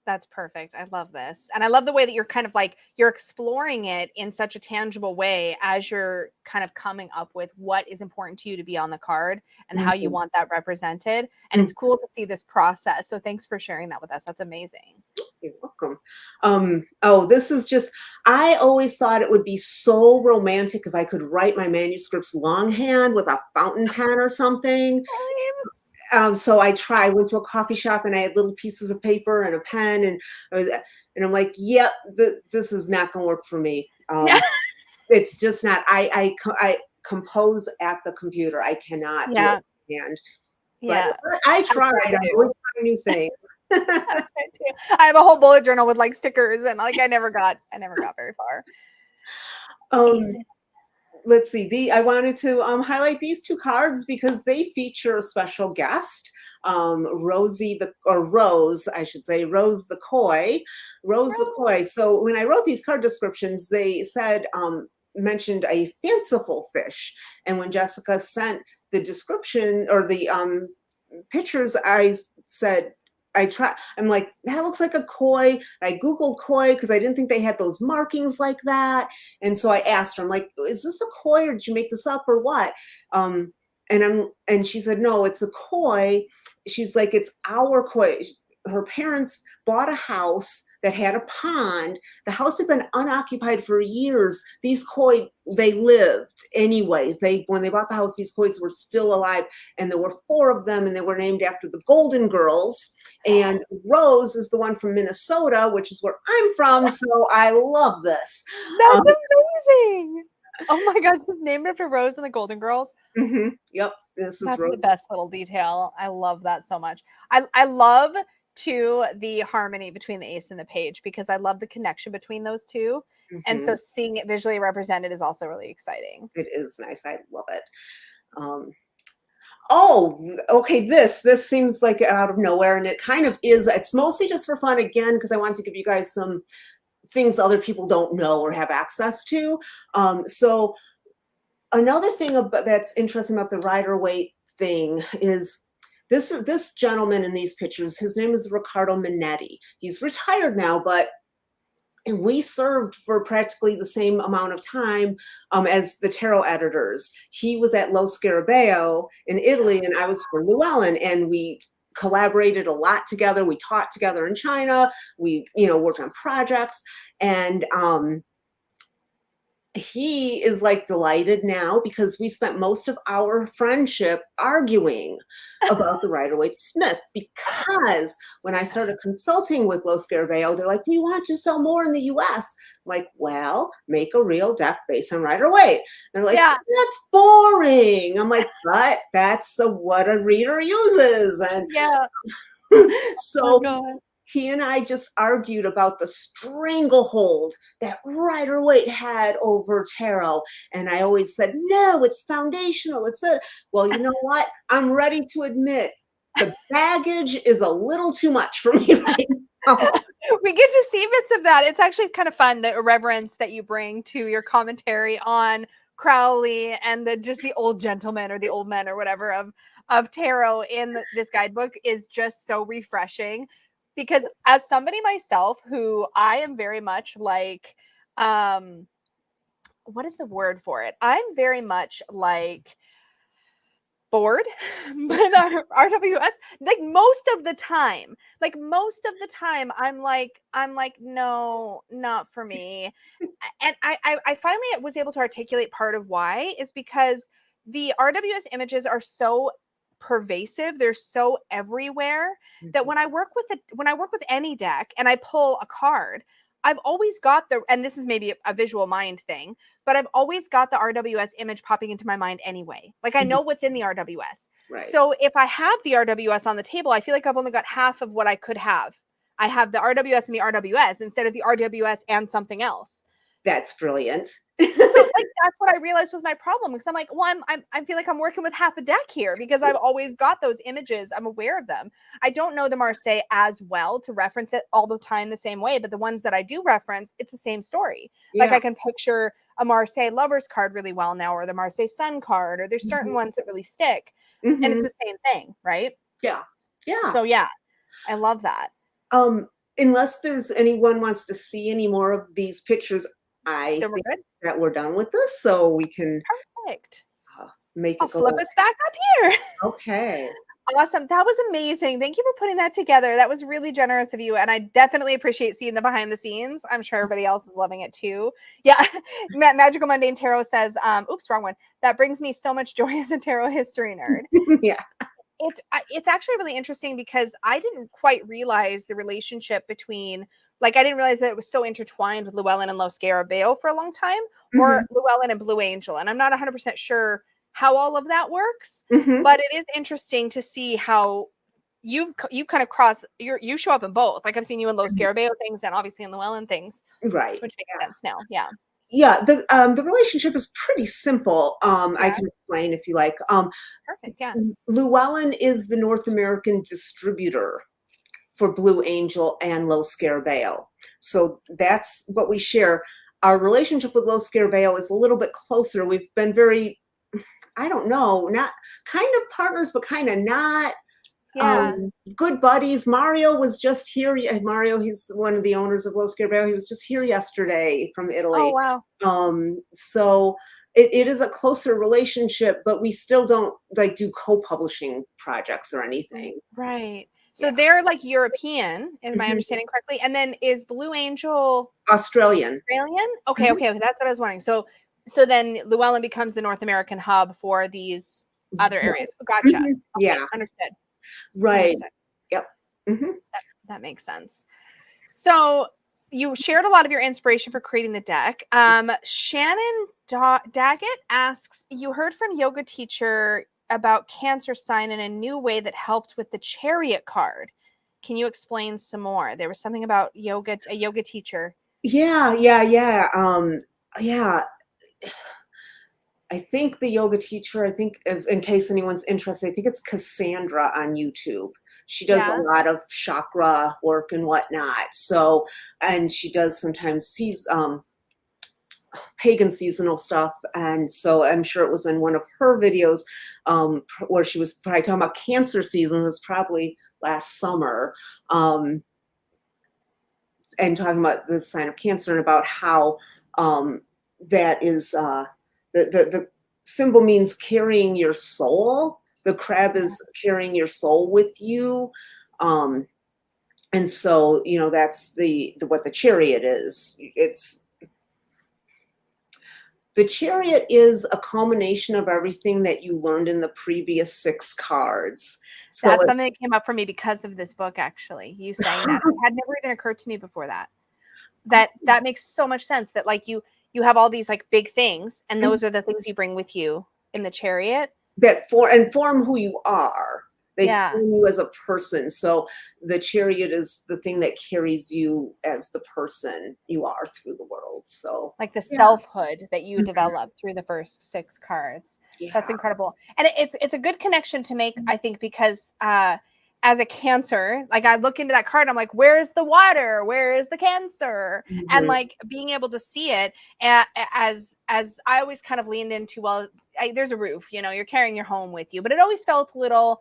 That's perfect. I love this. And I love the way that you're kind of like you're exploring it in such a tangible way as you're kind of coming up with what is important to you to be on the card and how you Mhm, want that represented. And mhm. it's cool to see this process. So thanks for sharing that with us. That's amazing. You're welcome. This is just, I always thought it would be so romantic if I could write my manuscripts longhand with a fountain pen or something. Same. So I went to a coffee shop and I had little pieces of paper and a pen and I'm like, yep, this is not going to work for me. It's just not. I compose at the computer. I cannot do Yeah. it by hand. But Yeah. I I tried. try I always to. try new things. I try to. I have a whole bullet journal with like stickers and like I never got very far. um, Aces. let's see. I wanted to highlight these two cards because they feature a special guest, Rose, I should say, Rose the Koi, Rose the Rose. Koi. So when I wrote these card descriptions, they said mentioned a fanciful fish, and when Jessica sent the description or the pictures, I said. I'm like, that looks like a koi. I Googled koi because I didn't think they had those markings like that. And so I asked her, I'm like, is this a koi or did you make this up or what? Um, and she said, no, it's a koi. She's like, it's our koi. Her parents bought a house that had a pond. The house had been unoccupied for years. These koi, they lived anyways. When they bought the house, these kois were still alive, and there were four of them, and they were named after the Golden Girls. And Rose is the one from Minnesota, which is where I'm from. So I love this. That's Um, amazing. Oh my god, she's named after Rose and the Golden Girls. yep, this is That's the Rose. best little detail. I love that so much. I love too the harmony between the ace and the page because I love the connection between those two. And so Mhm. seeing it visually represented is also really exciting. It is nice. I love it. Um, Oh, okay. This seems like out of nowhere, and it kind of is. It's mostly just for fun again because I want to give you guys some things other people don't know or have access to. So another thing that's interesting about the rider weight thing is this gentleman in these pictures. His name is Riccardo Minetti. He's retired now, but and we served for practically the same amount of time as the tarot editors. He was at Lo Scarabeo in Italy, and I was for Llewellyn, and we collaborated a lot together. We taught together in China. We, worked on projects, and he is like delighted now because we spent most of our friendship arguing about the Rider-Waite Smith, because when I started consulting with Lo Scarabeo, they're like, we want to sell more in the US. I'm like, well, make a real deck based on Rider-Waite. They're like, Yeah. that's boring. I'm like, but that's what a reader uses. And Yeah. Oh so God. he and I just argued about the stranglehold that Rider-Waite had over tarot. And I always said, no, it's foundational. It's a, well, you know what? I'm ready to admit the baggage is a little too much for me right now. We get to see bits of that. It's actually kind of fun, the irreverence that you bring to your commentary on Crowley and just the old gentleman or the old men or whatever of tarot in this guidebook is just so refreshing. Because as somebody myself who I am very much like, what is the word for it? I'm very much like bored with our RWS, like most of the time. I'm like, no, not for me. And I finally was able to articulate part of why is because the RWS images are so pervasive, they're so everywhere, that when I work with any deck and I pull a card, I've always got and this is maybe a visual mind thing, but I've always got the RWS image popping into my mind anyway. Like I know what's in the RWS. Right. So if I have the RWS on the table, I feel like I've only got half of what I could have. I have the RWS and the RWS instead of the RWS and something else. That's brilliant. So like that's what I realized was my problem, because I'm like, well, I feel like I'm working with half a deck here because I've always got those images. I'm aware of them. I don't know the Marseille as well to reference it all the time the same way, but the ones that I do reference, it's the same story. Yeah. Like I can picture a Marseille lovers card really well now, or the Marseille sun card, or there's certain ones that really stick, and it's the same thing, right? Yeah. Yeah. So yeah, I love that. Unless there's anyone wants to see any more of these pictures, I Then we're think good. that we're done with this, so we can Perfect. make I'll it flip go. us back up here. Okay. Awesome. That was amazing. Thank you for putting that together. That was really generous of you. And I definitely appreciate seeing the behind the scenes. I'm sure everybody else is loving it too. Yeah. Magical Mundane Tarot says, oops, wrong one. That brings me so much joy as a tarot history nerd. Yeah. It's actually really interesting because I didn't quite realize the relationship between, like, I didn't realize that it was so intertwined with Llewellyn and Lo Scarabeo for a long time, or Llewellyn and Blue Angel. And I'm not 100% sure how all of that works, but it is interesting to see how you kind of cross, you show up in both. Like I've seen you in Lo Scarabeo things and obviously in Llewellyn things, Right. which makes sense now. Yeah. Yeah. The relationship is pretty simple. I Yeah. can explain if you like. Perfect. Yeah. Llewellyn is the North American distributor for Blue Angel and Lo Scarabeo. So that's what we share. Our relationship with Lo Scarabeo is a little bit closer. We've been very, I don't know, not kind of partners, but kind of not. Yeah. Good buddies. Mario was just here. Mario, he's one of the owners of Lo Scarabeo. He was just here yesterday from Oh, Italy. wow. So it is a closer relationship, but we still don't like do co-publishing projects or anything. Right. So Yeah. they're like European, is my understanding correctly? And then is Blue Angel Australian. Australian? Okay, okay, that's what I was wondering. So then Llewellyn becomes the North American hub for these other areas. Gotcha. Okay, Yeah. understood. Right. Understood. Yep. That makes sense. So you shared a lot of your inspiration for creating the deck. Shannon Daggett asks, you heard from yoga teacher about Cancer sign in a new way that helped with the Chariot card. Can you explain some more? There was something about yoga, a yoga teacher. Yeah. Yeah. I think the yoga teacher, I think in case anyone's interested, I think it's Cassandra on YouTube. She does a Yeah. lot of chakra work and whatnot. So, and she does sometimes sees pagan seasonal stuff. And so I'm sure it was in one of her videos where she was probably talking about cancer season. It was probably last summer. And talking about the sign of Cancer and about how that is the symbol means carrying your soul. The crab is carrying your soul with you. And so, you know, that's the what the chariot is. The chariot is a culmination of everything that you learned in the previous 6 cards. So That's something that came up for me because of this book, actually. You saying that. It had never even occurred to me before that. That makes so much sense that like you have all these like big things, and those are the things you bring with you in the chariot. that form who you are. They form you as a person. So the chariot is the thing that carries you as the person you are through the world. So like the selfhood that you develop through the first 6 cards. That's incredible. And it's a good connection to make, I think, because as a Cancer, like I look into that card, I'm like, where's the water? Where is the Cancer? And like being able to see it as I always kind of leaned into, well, there's a roof, you know, you're carrying your home with you, but it always felt a little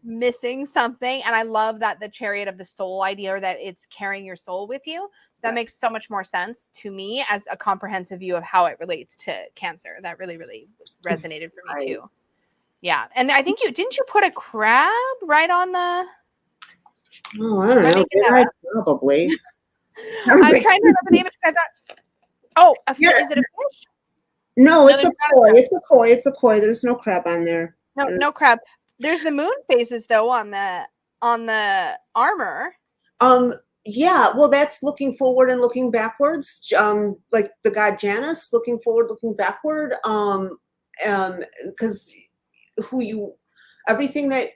missing something. And I love that the chariot of the soul idea, or that it's carrying your soul with you. That makes so much more sense to me as a comprehensive view of how it relates to Cancer. That really, really resonated for me too. Yeah. And I think didn't you put a crab right on the... Oh, I don't know. Probably. I'm trying to remember the name of it because I thought, is it a fish? No, it's a koi. It's a koi. It's a koi. There's no crab on there. No crab. There's the moon phases though on the armor. Yeah, well, that's looking forward and looking backwards. Like the god Janus, looking forward, looking backward. Because everything that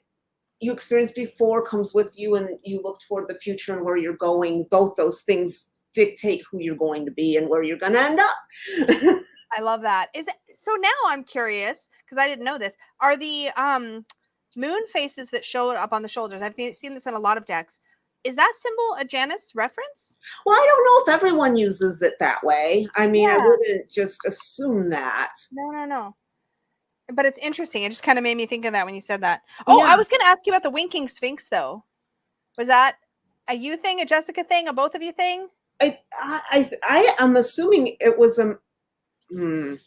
you experienced before comes with you, and you look toward the future and where you're going. Both those things dictate who you're going to be and where you're going to end up. I love that. So now I'm curious, because I didn't know this. Are the moon faces that show up on the shoulders? I've seen this in a lot of decks. Is that symbol a Janus reference? Well, I don't know if everyone uses it that way. I mean, I wouldn't just assume that. No. But it's interesting. It just kind of made me think of that when you said that. Oh, I was going to ask you about the winking sphinx, though. Was that a you thing, a Jessica thing, a both of you thing? I am assuming it was a... You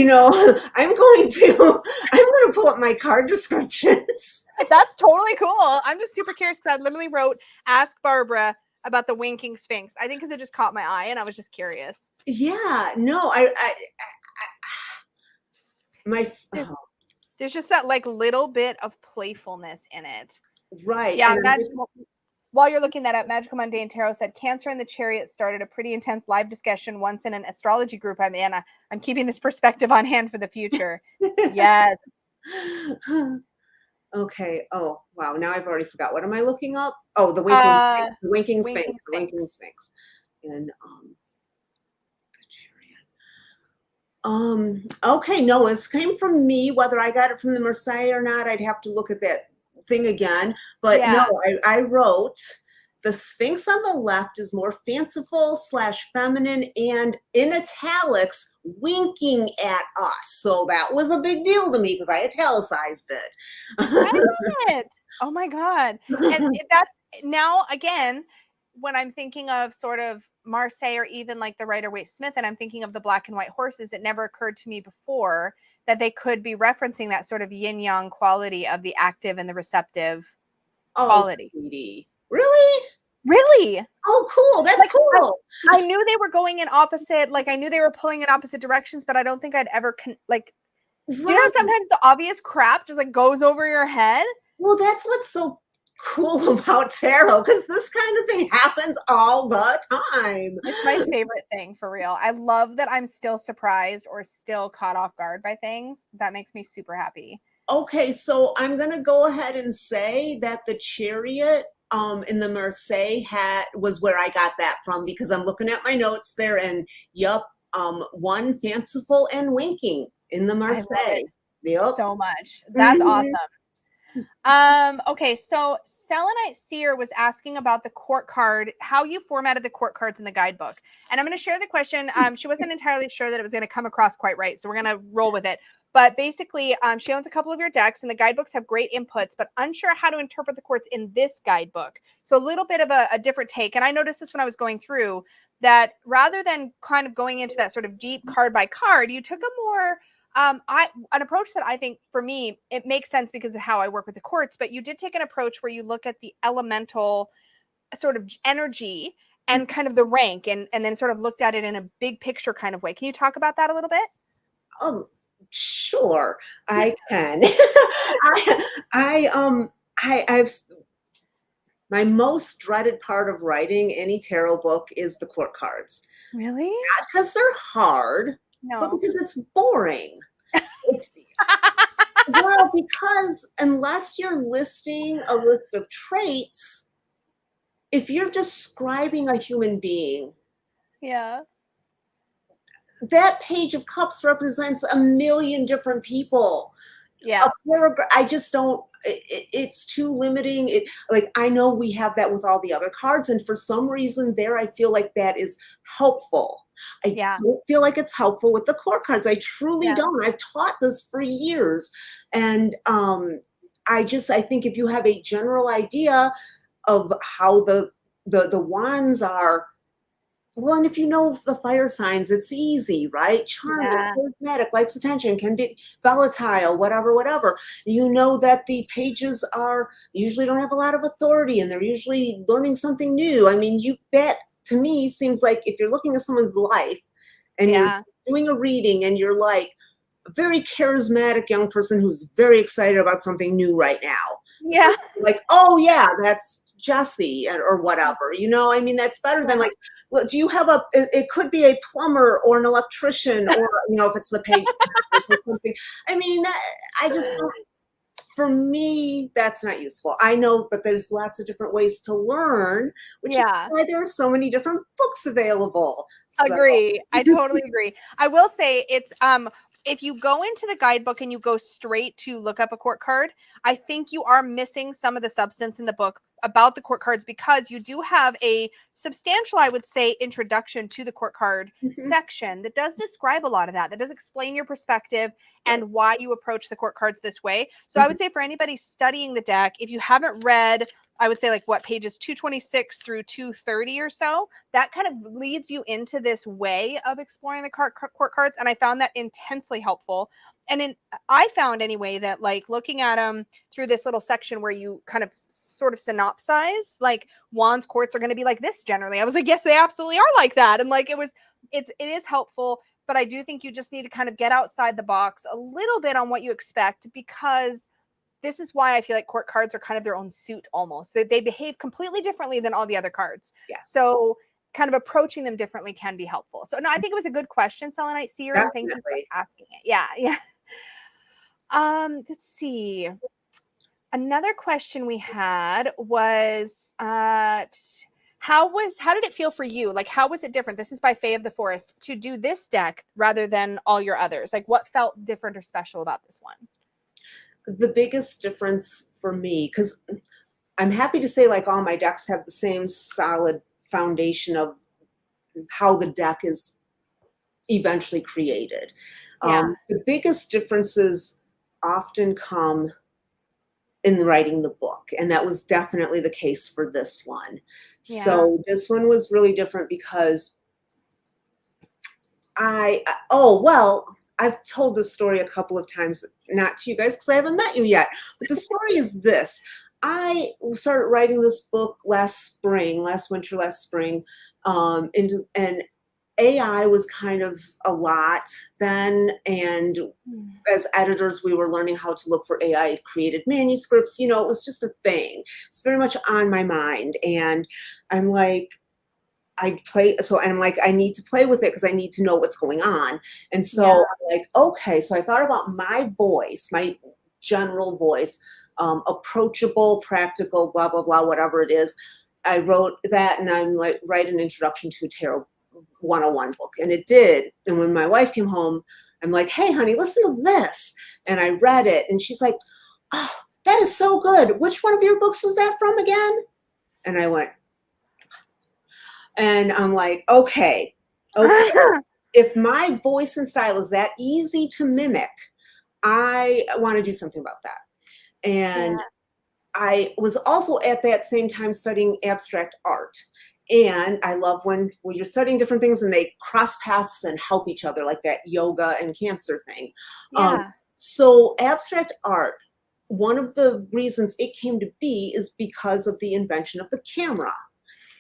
know, I'm going to pull up my card descriptions. That's totally cool. I'm just super curious because I literally wrote "Ask Barbara about the winking sphinx." I think because it just caught my eye and I was just curious. Yeah, no, there's just that like little bit of playfulness in it. Right. Yeah. While you're looking that up, Magical Mundane Tarot said Cancer in the Chariot started a pretty intense live discussion once in an astrology group I'm in. I'm keeping this perspective on hand for the future. Yes. Okay. Oh, wow. Now I've already forgot. What am I looking up? Oh, the winking sphinx. The winking sphinx. And the chariot. Okay, no, this came from me. Whether I got it from the Marseille or not, I'd have to look at that thing again. But no, I wrote the Sphinx on the left is more fanciful / feminine, and in italics, winking at us. So that was a big deal to me because I italicized it. I love it. Oh my God. And that's now, again, when I'm thinking of sort of Marseille or even like the Rider-Waite-Smith, and I'm thinking of the black and white horses, it never occurred to me before that they could be referencing that sort of yin-yang quality of the active and the receptive quality. Sweetie. Really? Really? Oh, cool. That's like, cool. I knew they were going in opposite, like I knew they were pulling in opposite directions, but I don't think I'd ever you know, sometimes the obvious crap just like goes over your head. Well, that's what's so cool about tarot, because this kind of thing happens all the time. It's my favorite thing, for real. I love that I'm still surprised or still caught off guard by things. That makes me super happy. Okay, so I'm gonna go ahead and say that the chariot in the Marseille was where I got that from, because I'm looking at my notes there, and yup, one fanciful and winking in the I love it Marseille. Yep. so much. That's Mhm. awesome. Okay, so Selenite Seer was asking about the court card, how you formatted the court cards in the guidebook. And I'm going to share the question. She wasn't entirely sure that it was going to come across quite right, so we're going to roll with it. But basically, she owns a couple of your decks, and the guidebooks have great inputs, but unsure how to interpret the courts in this guidebook. So a little bit of a different take. And I noticed this when I was going through that rather than kind of going into that sort of deep card by card, you took a more an approach that I think for me, it makes sense because of how I work with the courts, but you did take an approach where you look at the elemental sort of energy and kind of the rank and then sort of looked at it in a big picture kind of way. Can you talk about that a little bit? Sure, I can. I've my most dreaded part of writing any tarot book is the court cards. Really? Not because they're hard, but No. because it's boring. It's well, because unless you're listing a list of traits, if you're describing a human being, Yeah. that page of cups represents a million different people. A Yeah. paragraph, I just don't, it's too limiting. Like, I know we have that with all the other cards, and for some reason there, I feel like that is helpful. I Yeah. don't feel like it's helpful with the court cards. I truly Yeah. don't. I've taught this for years. And I think if you have a general idea of how the wands are, well, and if you know the fire signs, it's easy, right? Charming, Yeah. charismatic, likes attention, can be volatile, whatever, whatever. You know that the pages are usually don't have a lot of authority and they're usually learning something new. I mean, that to me seems like if you're looking at someone's life and you're Yeah. doing a reading and you're like a very charismatic young person who's very excited about something new right now. Yeah. Like, oh yeah, that's Jesse or whatever. I mean, that's better than Yeah. like, well, do you have it could be a plumber or an electrician or, if it's the page or something. I mean, I just don't, for me, that's not useful. I know, but there's lots of different ways to learn, which is Yeah. why there are so many different books available. So, Agree. I totally agree. I will say it's if you go into the guidebook and you go straight to look up a court card, I think you are missing some of the substance in the book about the court cards because you do have a substantial, I would say, introduction to the court card section that does describe a lot of that does explain your perspective right. and why you approach the court cards this way. So I would say for anybody studying the deck, if you haven't read, I would say like what pages 226 through 230 or so, that kind of leads you into this way of exploring the court cards. And I found that intensely helpful. And I found anyway that like looking at them through this little section where you kind of sort of synopsize, like wands courts are going to be like this generally. I was like, yes, they absolutely are like that. And like it is helpful. But I do think you just need to kind of get outside the box a little bit on what you expect because this is why I feel like court cards are kind of their own suit almost. They behave completely differently than all the other cards. Yes, So kind of approaching them differently can be helpful. So no, I think it was a good question, Selenite Seer, and thank you for definitely. asking it. Yeah, yeah. Let's see. Another question we had was how did it feel for you? Like how was it different? This is by Faye of the Forest to do this deck rather than all your others. Like what felt different or special about this one? The biggest difference for me, because I'm happy to say like all my decks have the same solid foundation of how the deck is eventually created. Yeah. The biggest differences often come in writing the book, and that was definitely the case for this one. Yeah. So this one was really different because oh well, I've told this story a couple of times, not to you guys because I haven't met you yet, but the story is this. I started writing this book last winter, last spring, and AI was kind of a lot then, and as editors, we were learning how to look for AI created manuscripts. It was just a thing. It's very much on my mind, and I'm like, and I'm like, I need to play with it because I need to know what's going on. And so Yeah. I'm like, okay. So I thought about my voice, my general voice, approachable, practical, blah, blah, blah, whatever it is. I wrote that and I'm like, write an introduction to a tarot 101 book, and it did. And when my wife came home, I'm like, hey, honey, listen to this. And I read it, and she's like, oh, that is so good. Which one of your books is that from again? And I went, and I'm like, okay. If my voice and style is that easy to mimic, I want to do something about that. And I was also at that same time studying abstract art. And I love when you're studying different things and they cross paths and help each other, like that yoga and cancer thing. So abstract art, one of the reasons it came to be is because of the invention of the camera.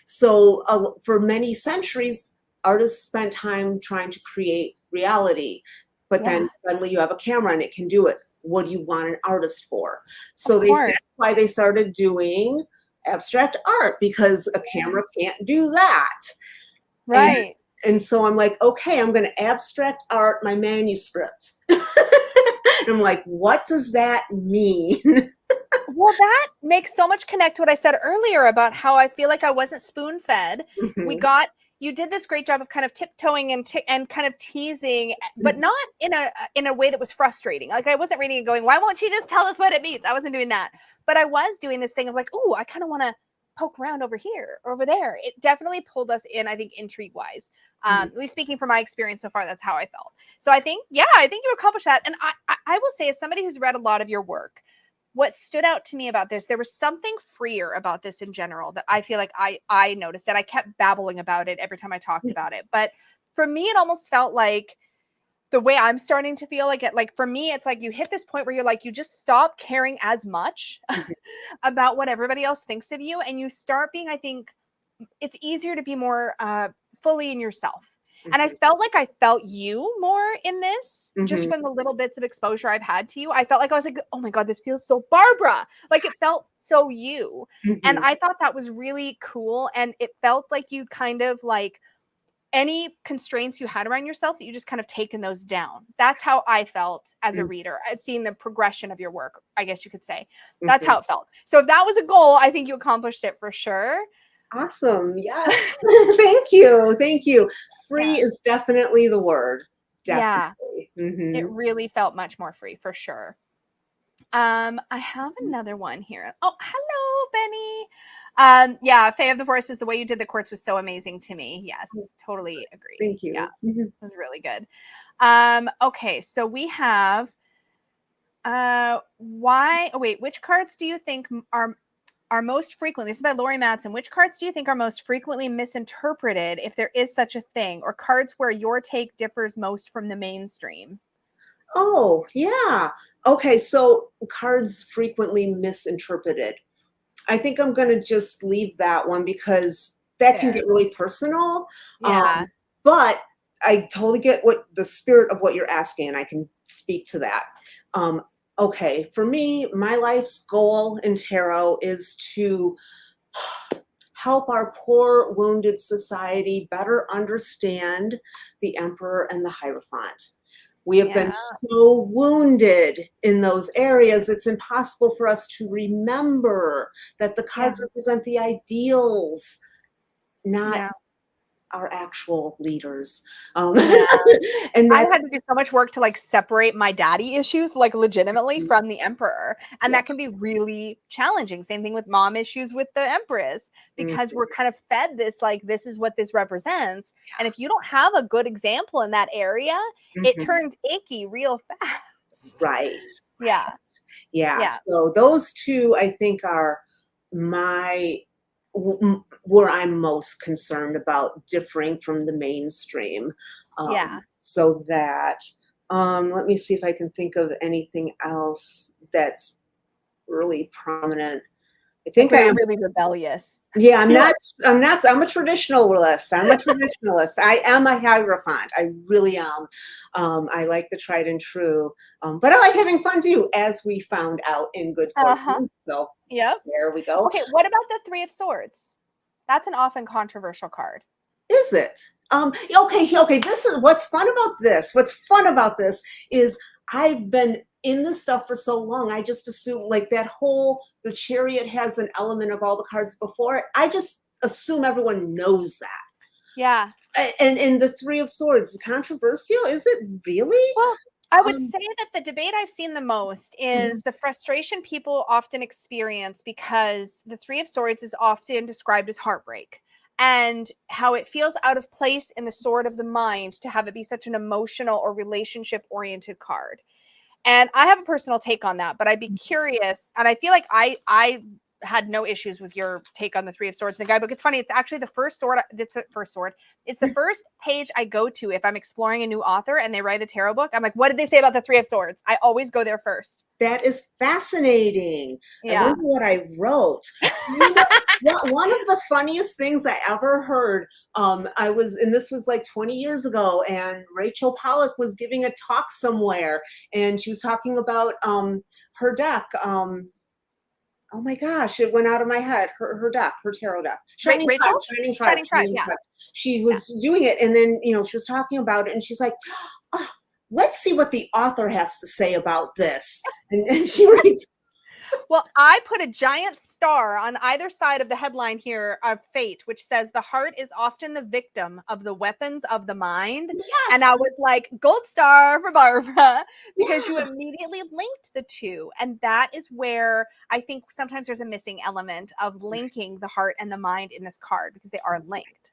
So for many centuries, artists spent time trying to create reality, but then suddenly you have a camera and it can do it. What do you want an artist for? So that's why they started doing abstract art, because a camera can't do that. Right. And so I'm like, okay, I'm going to abstract art my manuscript. And I'm like, what does that mean? Well, that makes so much connect to what I said earlier about how I feel like I wasn't spoon-fed. You did this great job of kind of tiptoeing and kind of teasing, but not in a way that was frustrating. Like, I wasn't reading and going, why won't she just tell us what it means? I wasn't doing that. But I was doing this thing of like, oh, I kind of want to poke around over here or over there. It definitely pulled us in, I think, intrigue-wise. At least speaking from my experience so far, that's how I felt. So I think you accomplished that. And I will say, as somebody who's read a lot of your work, what stood out to me about this, there was something freer about this in general that I feel like I noticed, and I kept babbling about it every time I talked about it. But for me, it almost felt like the way I'm starting to feel like it, like for me, it's like you hit this point where you're like, you just stop caring as much about what everybody else thinks of you. And you start being, I think it's easier to be more fully in yourself. And I felt like I felt you more in this, just from the little bits of exposure I've had to you. I felt like I was like, oh my God, this feels so Barbara. Like, it felt so you. And I thought that was really cool. And it felt like you kind of like any constraints you had around yourself, that you just kind of taken those down. That's how I felt as a reader. I'd seen the progression of your work, I guess you could say. That's how it felt. So if that was a goal, I think you accomplished it for sure. Awesome. Yes. Thank you. Thank you. Free is definitely the word. Definitely. It really felt much more free, for sure. I have another one here. Oh, hello, Benny. Yeah, Faye of the Forest says the way you did the quartz was so amazing to me. Yes, totally agree. Thank you. Yeah, it was really good. Okay, so we have which cards do you think are most frequently, this is by Lori Matson, which cards do you think are most frequently misinterpreted, if there is such a thing, or cards where your take differs most from the mainstream? Oh, yeah. Okay, so cards frequently misinterpreted. I think I'm going to just leave that one, because that can get really personal. But I totally get what the spirit of what you're asking, and I can speak to that. Okay, for me, my life's goal in tarot is to help our poor, wounded society better understand the Emperor and the Hierophant. We have been so wounded in those areas, it's impossible for us to remember that the cards represent the ideals, not our actual leaders. And I've had to do so much work to like separate my daddy issues, like legitimately, from the Emperor. And that can be really challenging. Same thing with mom issues with the Empress, because we're kind of fed this, like, this is what this represents. And if you don't have a good example in that area, it turns icky real fast. Right. Yeah. So those two, I think, are where I'm most concerned about differing from the mainstream. So that, let me see if I can think of anything else that's really prominent. I think I'm really rebellious. Yeah, I'm not, I'm a traditionalist. I am a Hierophant. I really am. I like the tried and true. But I like having fun too, as we found out in Good Fortune. So there we go. Okay, what about the Three of Swords? That's an often controversial card. Is it? Okay. This is what's fun about this. What's fun about this is I've been in this stuff for so long. I just assume, like, the Chariot has an element of all the cards before it. I just assume everyone knows that. Yeah. And the Three of Swords, controversial? Is it really? Well, I would Um, say that the debate I've seen the most is mhm. the frustration people often experience because the Three of Swords is often described as heartbreak and how it feels out of place in the Sword of the Mind to have it be such an emotional or relationship oriented card. And I have a personal take on that, but I'd be curious. And I feel like I had no issues with your take on the Three of Swords in the guidebook. It's funny. It's actually the first sword. It's the first sword. It's the first page I go to if I'm exploring a new author and they write a tarot book. I'm like, what did they say about the Three of Swords? I always go there first. That is fascinating. I Yeah. wonder what I wrote. You know, one of the funniest things I ever heard, and this was like 20 years ago, and Rachel Pollack was giving a talk somewhere, and she was talking about her deck. Oh my gosh, it went out of my head. Her deck, her tarot deck. Shining Tribe, Rachel? Shining Tribe, Shining Tribe. Shining Yeah. Tribe. She Yeah. was doing it, and then, she was talking about it, and she's like, oh, let's see what the author has to say about this. And she reads. Well, I put a giant star on either side of the headline here of Fate, which says the heart is often the victim of the weapons of the mind. And I Yes. was like, gold star for Barbara, because you Yeah. immediately linked the two. And that is where I think sometimes there's a missing element of linking the heart and the mind in this card because they are linked.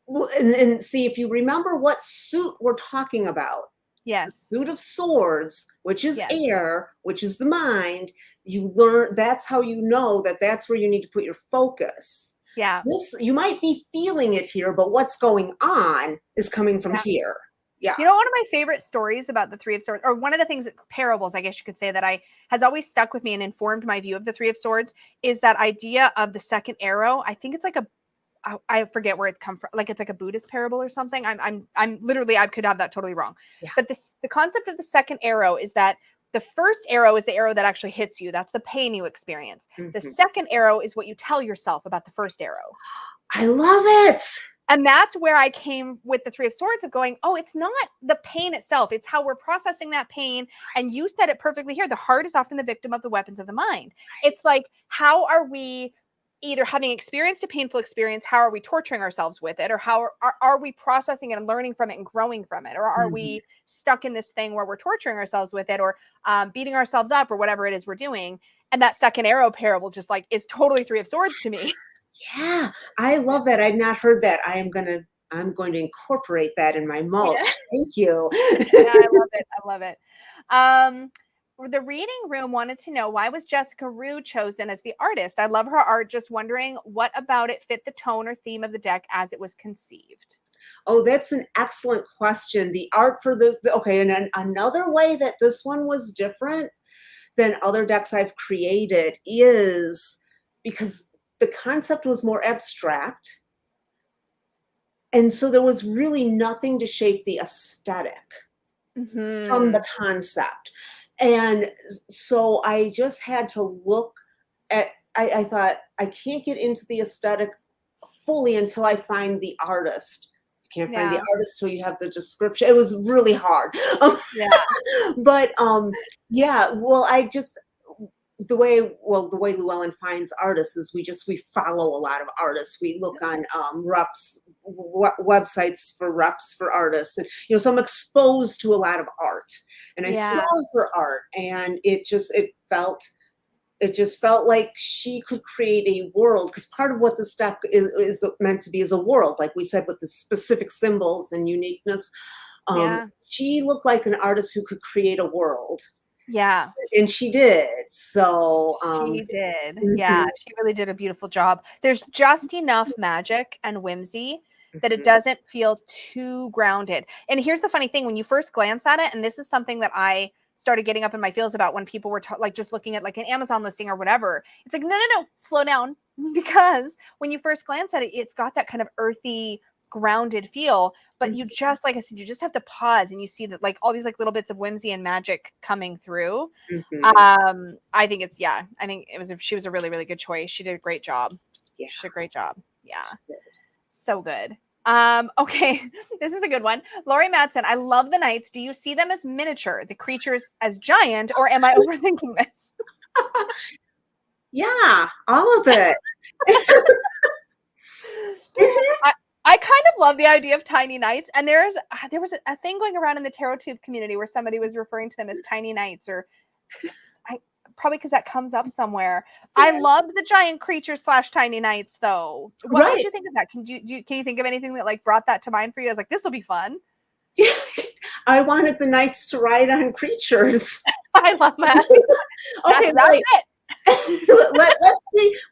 Well, and see, if you remember what suit we're talking about, Yes. suit of swords, which is Yes. air, which is the mind, you learn, that's how you know that that's where you need to put your focus. Yeah. This, you might be feeling it here, but what's going on is coming from Yeah. here. Yeah. You know, one of my favorite stories about the Three of Swords, or one of the things that parables, I guess you could say, that I has always stuck with me and informed my view of the Three of Swords is that idea of the second arrow. I think it's like I forget where it's come from. Like it's like a Buddhist parable or something. I'm literally, I could have that totally wrong. Yeah. But the concept of the second arrow is that the first arrow is the arrow that actually hits you. That's the pain you experience. The Mhm. second arrow is what you tell yourself about the first arrow. I love it. And that's where I came with the Three of Swords of going, oh, it's not the pain itself. It's how we're processing that pain. And you said it perfectly here. The heart is often the victim of the weapons of the mind. It's like, how are we either having experienced a painful experience? How are we torturing ourselves with it? Or how are we processing it and learning from it and growing from it? Or are Mhm. we stuck in this thing where we're torturing ourselves with it or beating ourselves up or whatever it is we're doing? And that second arrow parable just like is totally Three of Swords to me. Yeah, I love that. I'd not heard that. I'm going to incorporate that in my mulch. Yeah. Thank you. Yeah, I love it. I love it. Um, the reading room wanted to know why was Jessica Rue chosen as the artist? I love her art. Just wondering what about it fit the tone or theme of the deck as it was conceived. Oh, that's an excellent question. The art for this, okay, and then another way that this one was different than other decks I've created is because the concept was more abstract. And so there was really nothing to shape the aesthetic from Mm-hmm. the concept. And so I just had to look at, I thought, I can't get into the aesthetic fully until I find the artist. You can't find the Yeah. artist till you have the description. It was really hard. Yeah. But yeah, well, the way Llewellyn finds artists is we follow a lot of artists. We look on reps websites for reps for artists, and so I'm exposed to a lot of art, and I saw Yeah. her art, and it just felt like she could create a world, because part of what this deck is meant to be is a world, like we said, with the specific symbols and uniqueness. Yeah. She looked like an artist who could create a world, Yeah. and she did. So, She did. mhm, Yeah. She really did a beautiful job. There's just enough magic and whimsy that it mhm, doesn't feel too grounded. And here's the funny thing, when you first glance at it, and this is something that I started getting up in my feels about when people were like just looking at like an Amazon listing or whatever. It's like, no, no, no, slow down. Because when you first glance at it, it's got that kind of earthy, grounded feel. But you just, like I said, you just have to pause and you see that like all these like little bits of whimsy and magic coming through. mhm. I think it's, yeah, I think she was a really, really good choice. She did a great job. Yeah. She did a great job. Yeah. So good. Okay, this is a good one. Lori Madsen, I love the knights. Do you see them as miniature, the creatures as giant, or am I overthinking this? Yeah, all of it. I, I kind of love the idea of tiny knights, and there was a thing going around in the tarot tube community where somebody was referring to them as tiny knights, or I probably because that comes up somewhere. I loved the giant creature / tiny knights, though. What did Right. you think of that? Can you think of anything that like brought that to mind for you? I was like, this will be fun. I wanted the knights to ride on creatures. I love that. Okay, That's wait. it.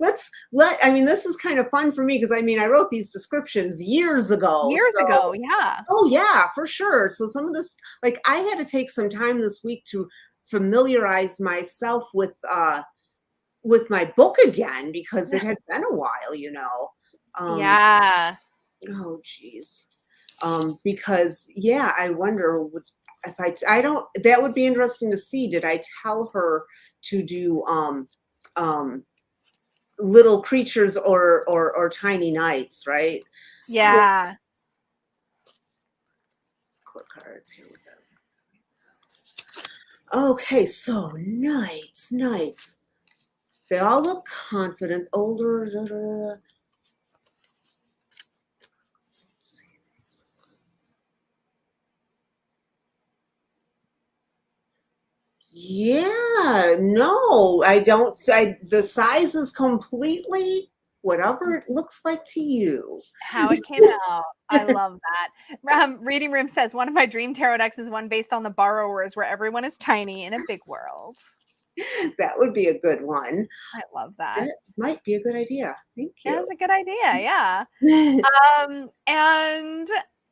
Let's see. I mean, this is kind of fun for me because I mean, I wrote these descriptions years ago. Years So, ago, yeah. oh yeah, for sure. So some of this, like, I had to take some time this week to familiarize myself with my book again because it had been a while, you know. Yeah. Oh, geez. Because yeah, I wonder if I don't. That would be interesting to see. Did I tell her to do um little creatures or tiny knights, right? Yeah. Court cards, here we go. Okay, so knights. They all look confident, older. Da, da, da. Let's see. Yeah, no, I don't. The size is completely whatever it looks like to you. How it came out. I love that. Reading Room says one of my dream tarot decks is one based on the borrowers, where everyone is tiny in a big world. That would be a good one. I love that. That might be a good idea. Thank you. That's a good idea. Yeah. And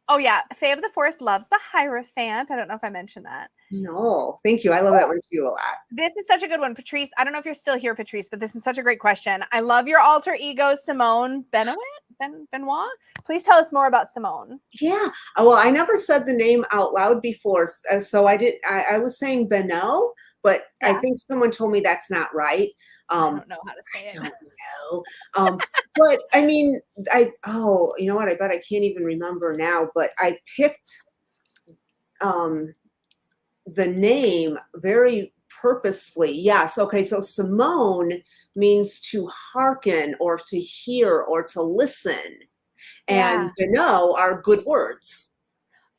oh yeah, Faye of the Forest loves the Hierophant. I don't know if I mentioned that. No, thank you. I love that one too a lot. This is such a good one, Patrice. I don't know if you're still here, Patrice, but this is such a great question. I love your alter ego, Simone Benoit. Please tell us more about Simone. Yeah. Well, I never said the name out loud before, so I did. I was saying Beno, but I Yeah. think someone told me that's not right. I don't know how to say it. I don't know. But I mean, you know what? I bet I can't even remember now. But I picked the name very purposefully. Yes. Okay. So Simone means to hearken or to hear or to listen. And Yeah. Beno are good words.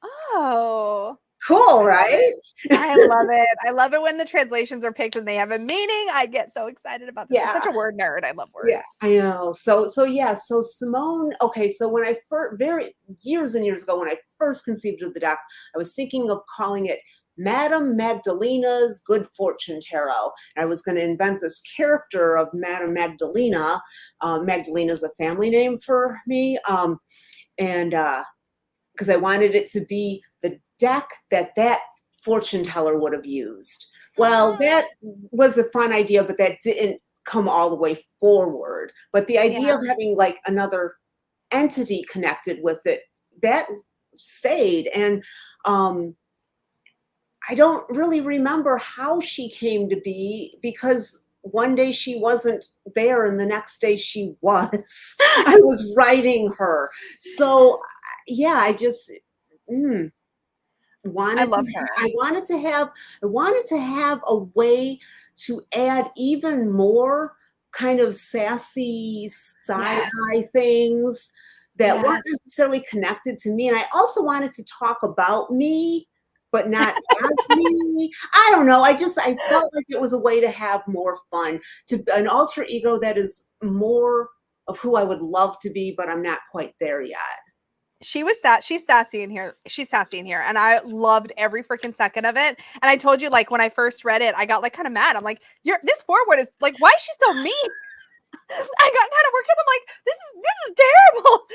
Oh. Cool, I love right? it. I love it. I love it when the translations are picked and they have a meaning. I get so excited about this. I'm such Yeah. a word nerd. I love words. Yeah, I know. So yeah, so Simone, okay, so when I first, very years and years ago, when I first conceived of the deck, I was thinking of calling it Madame Magdalena's Good Fortune Tarot. And I was going to invent this character of Madame Magdalena. Magdalena's a family name for me. And because I wanted it to be the deck that fortune teller would have used. Well, that was a fun idea, but that didn't come all the way forward. But the idea Yeah. of having like another entity connected with it, that stayed. And I don't really remember how she came to be because one day she wasn't there and the next day she was. I was writing her. So yeah, I just I love her. I wanted to have a way to add even more kind of sassy side-eye things that weren't necessarily connected to me. And I also wanted to talk about me, but not as me. I don't know. I felt like it was a way to have more fun, to an alter ego that is more of who I would love to be, but I'm not quite there yet. She's sassy in here. She's sassy in here. And I loved every freaking second of it. And I told you, like, when I first read it, I got like kind of mad. I'm like, this forward is like, why is she so mean? I got kind of worked up. I'm like, this is terrible.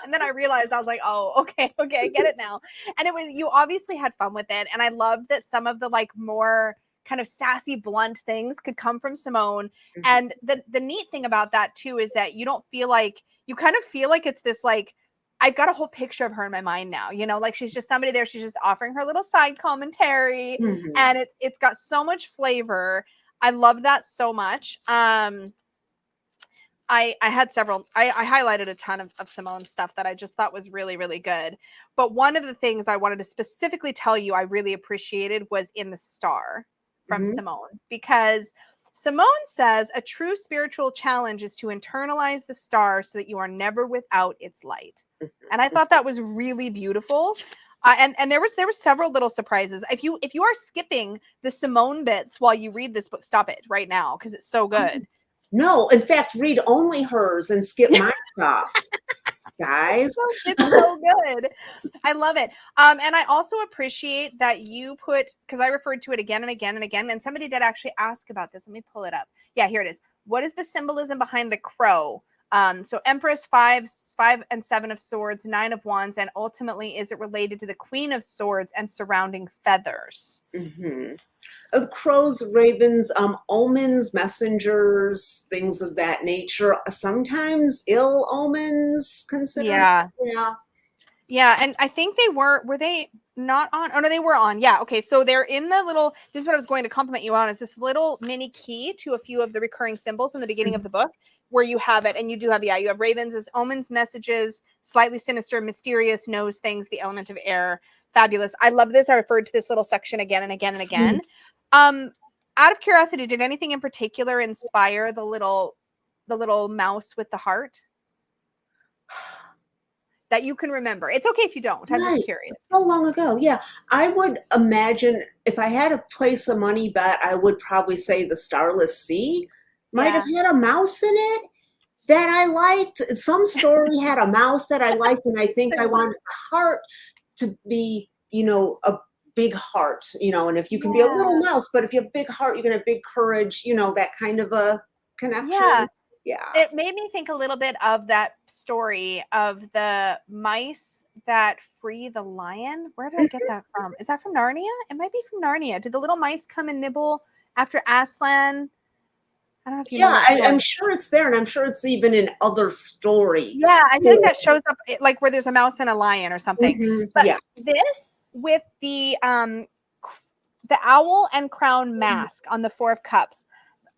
And then I realized, I was like, oh, okay, I get it now. And you obviously had fun with it. And I loved that some of the like more kind of sassy, blunt things could come from Simone. Mm-hmm. And the neat thing about that too is that you kind of feel like it's this like, I've got a whole picture of her in my mind now, you know, like she's just somebody there. She's just offering her little side commentary, and it's got so much flavor. I love that so much. I had several, I highlighted a ton of Simone's stuff that I just thought was really, really good. But one of the things I wanted to specifically tell you I really appreciated was in the star from Simone, because Simone says a true spiritual challenge is to internalize the star so that you are never without its light. And I thought that was really beautiful. And there were several little surprises. If you are skipping the Simone bits while you read this book, stop it right now because it's so good. No, in fact, read only hers and skip my stuff, guys. It's so good. I love it. And I also appreciate that you put, because I referred to it again and again and again, and somebody did actually ask about this. Let me pull it up. Yeah, here it is. What is the symbolism behind the crow? So Empress, 5 and 7 of swords, 9 of wands, and ultimately, is it related to the Queen of Swords and surrounding feathers? Crows, ravens, omens, messengers, things of that nature. Sometimes ill omens considered. Yeah, and I think they were they not on? Oh no, they were on. Yeah, okay. So they're in the little, this is what I was going to compliment you on, is this little mini key to a few of the recurring symbols in the beginning of the book, where you have it, and you do have, you have ravens as omens, messages, slightly sinister, mysterious, knows things, the element of air. Fabulous. I love this. I referred to this little section again and again and again. Out of curiosity, did anything in particular inspire the little mouse with the heart that you can remember? It's okay if you don't. I'm just curious. So long ago. Yeah. I would imagine if I had to place a money bet, I would probably say the Starless Sea might have had a mouse in it that I liked. Some story had a mouse that I liked, and I think I wanted a heart to be, a big heart, and if you can be a little mouse, but if you have a big heart, you're going to have big courage, that kind of a connection. Yeah. It made me think a little bit of that story of the mice that free the lion. Where did I get that from? Is that from Narnia? It might be from Narnia. Did the little mice come and nibble after Aslan? I don't know if you know. I'm sure it's there, and I'm sure it's even in other stories. Yeah, I think that shows up like where there's a mouse and a lion or something. But this with the owl and crown mask on the 4 of Cups.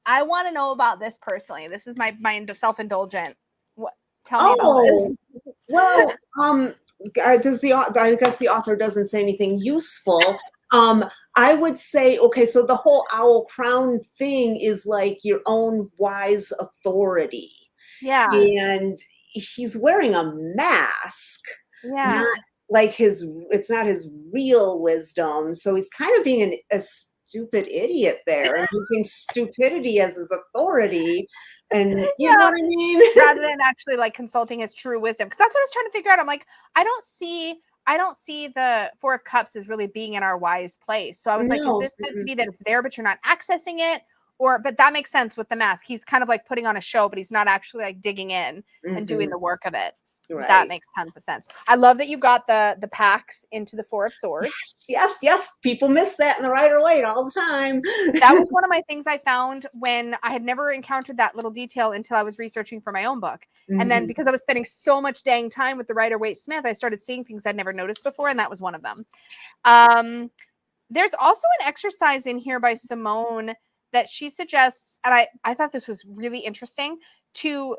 I want to know about this personally. This is my self-indulgent. What? Tell me about this. Well, I guess the author doesn't say anything useful. I would say, okay, so the whole owl crown thing is like your own wise authority. Yeah. And he's wearing a mask. Yeah. Not like it's not his real wisdom. So he's kind of being a stupid idiot there and using stupidity as his authority, and you know what I mean, rather than actually like consulting his true wisdom, because that's what I was trying to figure out. I'm like, I don't see the 4 of Cups as really being in our wise place. So I was like, is this meant to be that it's there but you're not accessing it? But that makes sense with the mask. He's kind of like putting on a show, but he's not actually like digging in and doing the work of it. Right. That makes tons of sense. I love that you got the packs into the 4 of Swords. Yes. People miss that in the Rider-Waite all the time. That was one of my things I found when I had never encountered that little detail until I was researching for my own book. And then because I was spending so much dang time with the Rider-Waite Smith, I started seeing things I'd never noticed before, and that was one of them. There's also an exercise in here by Simone that she suggests, and I thought this was really interesting, to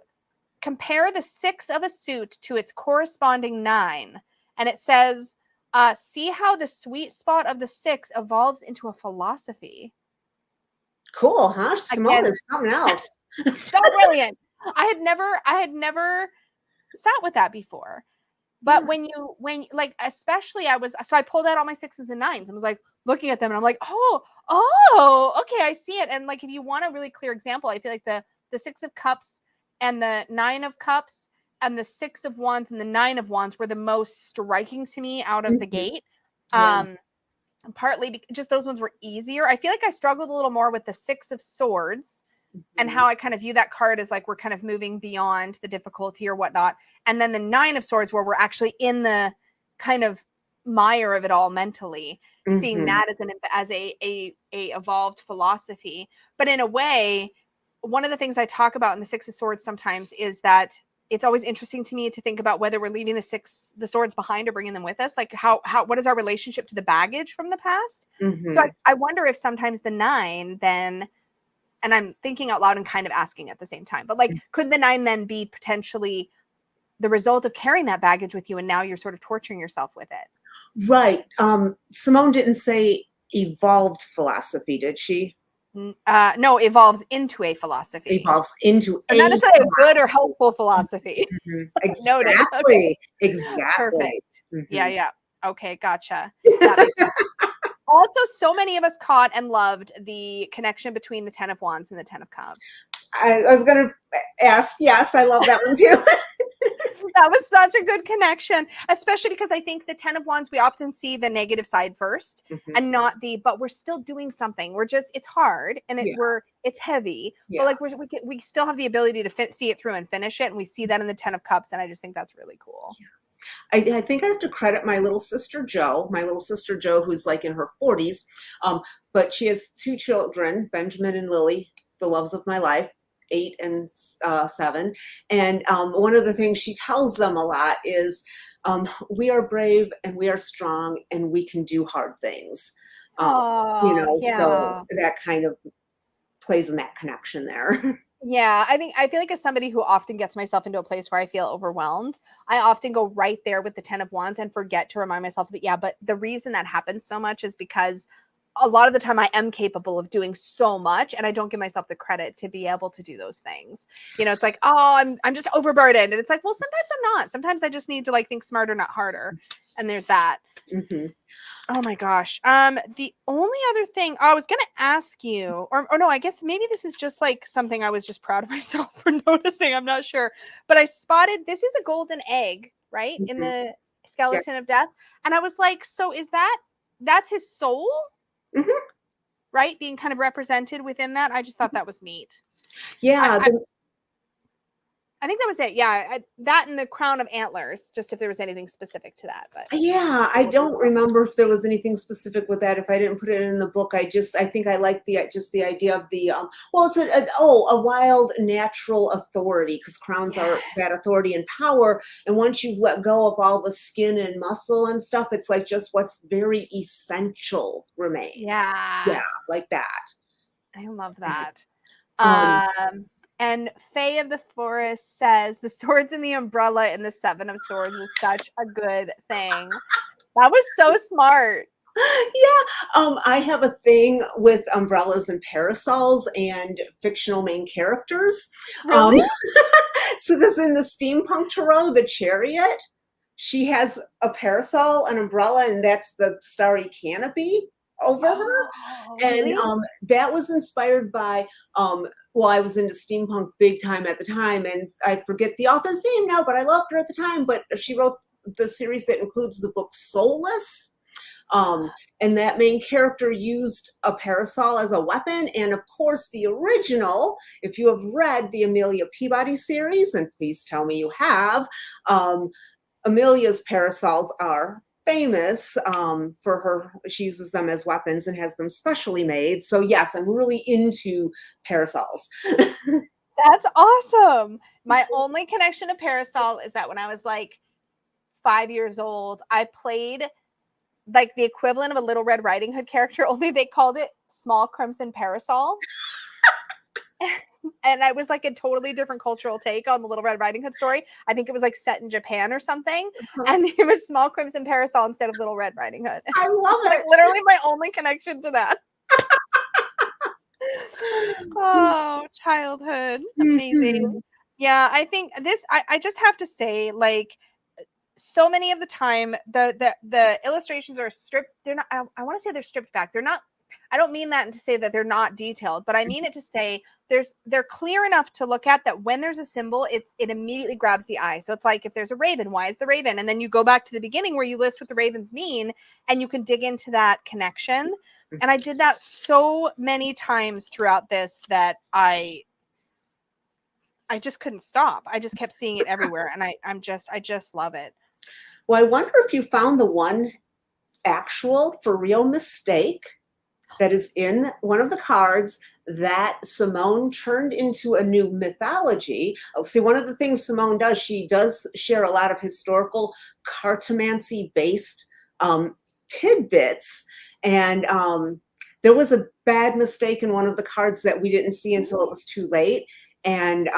compare the 6 of a suit to its corresponding 9. And it says, see how the sweet spot of the 6 evolves into a philosophy. Cool, huh? Simone is something else. So brilliant. I had never sat with that before. But when especially I pulled out all my 6s and 9s and was like looking at them, and I'm like, oh, okay, I see it. And like, if you want a really clear example, I feel like the 6 of Cups and the 9 of Cups and the 6 of Wands and the 9 of Wands were the most striking to me out of the gate. Partly because just those ones were easier. I feel like I struggled a little more with the 6 of Swords and how I kind of view that card as like we're kind of moving beyond the difficulty or whatnot. And then the 9 of Swords, where we're actually in the kind of mire of it all mentally, seeing that as a evolved philosophy. But in a way, one of the things I talk about in the 6 of Swords sometimes is that it's always interesting to me to think about whether we're leaving the swords behind or bringing them with us. Like what is our relationship to the baggage from the past? So I wonder if sometimes the 9 then, and I'm thinking out loud and kind of asking at the same time, but like, could the 9 then be potentially the result of carrying that baggage with you, and now you're sort of torturing yourself with it? Right. Simone didn't say evolved philosophy, did she? No, evolves into a philosophy. Evolves into So a not necessarily a good or philosophy. helpful philosophy. Mhm. Noted. Okay. Exactly. Exactly. Perfect. Yeah, Mhm. yeah. Okay, gotcha. That makes sense. Also, so many of us caught and loved the connection between the Ten of Wands and the Ten of Cups. I was going to ask, yes, I love that one too. That was such a good connection, especially because I think the Ten of Wands, we often see the negative side first Mhm. and not but we're still doing something. We're just, it's hard and Yeah, it's heavy, but yeah. like we still have the ability to see it through and finish it. And we see that in the Ten of Cups. And I just think that's really cool. I think I have to credit my little sister Jo, who's like in her 40s. But she has 2 children, Benjamin and Lily, the loves of my life, 8 and 7. And one of the things she tells them a lot is, we are brave and we are strong and we can do hard things. Um, Oh, so yeah. that kind of plays in that connection there. Yeah, I feel like as somebody who often gets myself into a place where I feel overwhelmed, I often go right there with the Ten of Wands and forget to remind myself that, yeah, but the reason that happens so much is because a lot of the time I am capable of doing so much and I don't give myself the credit to be able to do those things. It's like, oh, I'm just overburdened. And it's like, well, sometimes I'm not. Sometimes I just need to like think smarter, not harder. And there's that. Mhm. Oh my gosh. The only other thing I was gonna ask you, or no, I guess maybe this is just like something I was just proud of myself for noticing. I'm not sure, but I spotted this is a golden egg, right, in Mhm. the skeleton Yes. of death, and I was like, so is that's his soul, Mhm. right, being kind of represented within that? I just thought that was neat. I, Yeah. I I think that was it. Yeah, that and the crown of antlers. Just if there was anything specific to that, but Yeah, I don't remember if there was anything specific with that. If I didn't put it in the book, I think I like the idea of the well, it's a wild natural authority, because crowns yeah, are that authority and power. And once you've let go of all the skin and muscle and stuff, it's like just what's very essential remains. Yeah, yeah. like that. I love Yeah. that. Um, And Faye of the Forest says the swords and the umbrella in the Seven of Swords is such a good thing. That was so smart. Yeah, I have a thing with umbrellas and parasols and fictional main characters. Um, Really? so this in the steampunk tarot, the Chariot, she has a parasol, an umbrella, and that's the starry canopy over her. Oh, And really? that was inspired by, well, I was into steampunk big time at the time, and I forget the author's name now, but I loved her at the time. But she wrote the series that includes the book Soulless. Um, and that main character used a parasol as a weapon. And of course, the original, if you have read the Amelia Peabody series, and please tell me you have, um, Amelia's parasols are famous for her. She uses them as weapons and has them specially made. So yes, I'm really into parasols. That's awesome. My only connection to Parasol is that when I was like 5 years old, I played like the equivalent of a Little Red Riding Hood character, only they called it Small Crimson Parasol. And I was like a totally different cultural take on the Little Red Riding Hood story. I think it was like set in Japan or something. And it was Small Crimson Parasol instead of Little Red Riding Hood. I love Like it. literally my only connection to that. Oh, childhood. Amazing. Mhm. Yeah, I think I just have to say, like, so many of the time the illustrations are stripped, they're not, I want to say they're stripped back, they're not, I don't mean that to say that they're not detailed, but I mean it to say they're clear enough to look at, that when there's a symbol, it immediately grabs the eye. So it's like, if there's a raven, why is the raven? And then you go back to the beginning where you list what the ravens mean, and you can dig into that connection. And I did that so many times throughout this that I just couldn't stop. I just kept seeing it everywhere, and I just love it. Well, I wonder if you found the one actual for real mistake that is in one of the cards that Simone turned into a new mythology. Oh, see, one of the things Simone does, she does share a lot of historical cartomancy based tidbits. And there was a bad mistake in one of the cards that we didn't see until it was too late. And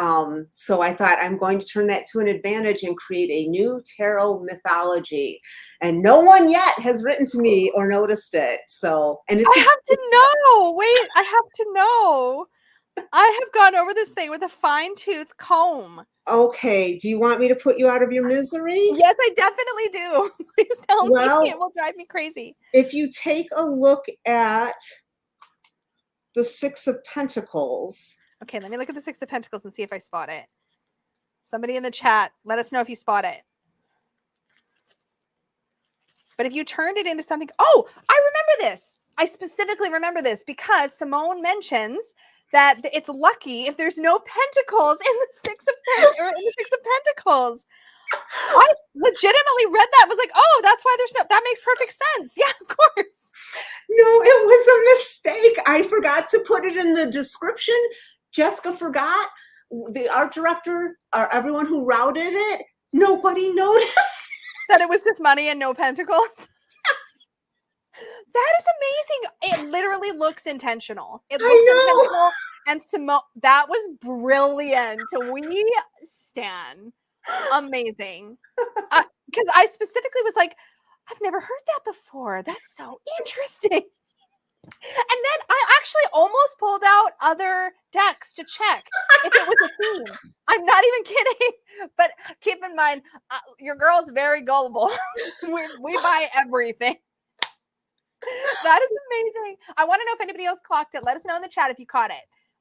so I thought I'm going to turn that to an advantage and create a new tarot mythology. And no one yet has written to me or noticed it. So, and it's I have to know. Wait, I have to know. I have gone over this thing with a fine-tooth comb. okay. Do you want me to put you out of your misery? Yes, I definitely do. Please tell me. Well, It will drive me crazy. if you take a look at the Six of Pentacles. Okay, let me look at the Six of Pentacles and see if I spot it. Somebody in the chat, let us know if you spot it. But if you turned it into something, oh, I remember this. I specifically remember this because Simone mentions that it's lucky if there's no pentacles in the Six of Pentacles. I legitimately read that, was like, oh, that's why there's no, that makes perfect sense. Yeah, of course. No, it was a mistake. I forgot to put it in the description. Jessica forgot. The art director, or everyone who routed it, nobody noticed. That it was just money and no pentacles. That is amazing. It literally looks intentional. It looks intentional. And Simone, that was brilliant. We stan. Amazing. Because I specifically was like, I've never heard that before. That's so interesting. And then I actually almost pulled out other decks to check if it was a theme. I'm not even kidding. But keep in mind, your girl's very gullible. we buy everything. That is amazing. I want to know if anybody else clocked it. Let us know in the chat if you caught it.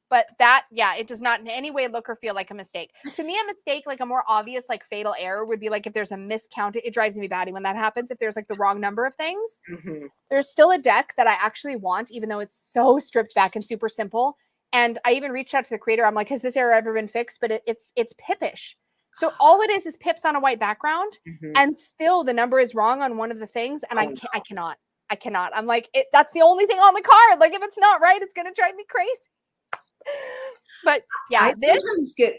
But that, yeah, it does not in any way look or feel like a mistake. To me, a mistake, like a more obvious, like fatal error would be like if there's a miscount. It drives me batty when that happens. If there's like the wrong number of things. Mm-hmm. There's still a deck that I actually want, even though it's so stripped back and super simple. And I even reached out to the creator. I'm like, has this error ever been fixed? But it's Pipish. So all it is pips on a white background. Mm-hmm. And still the number is wrong on one of the things. And I cannot. I'm like, that's the only thing on the card. Like if it's not right, it's going to drive me crazy. But yeah,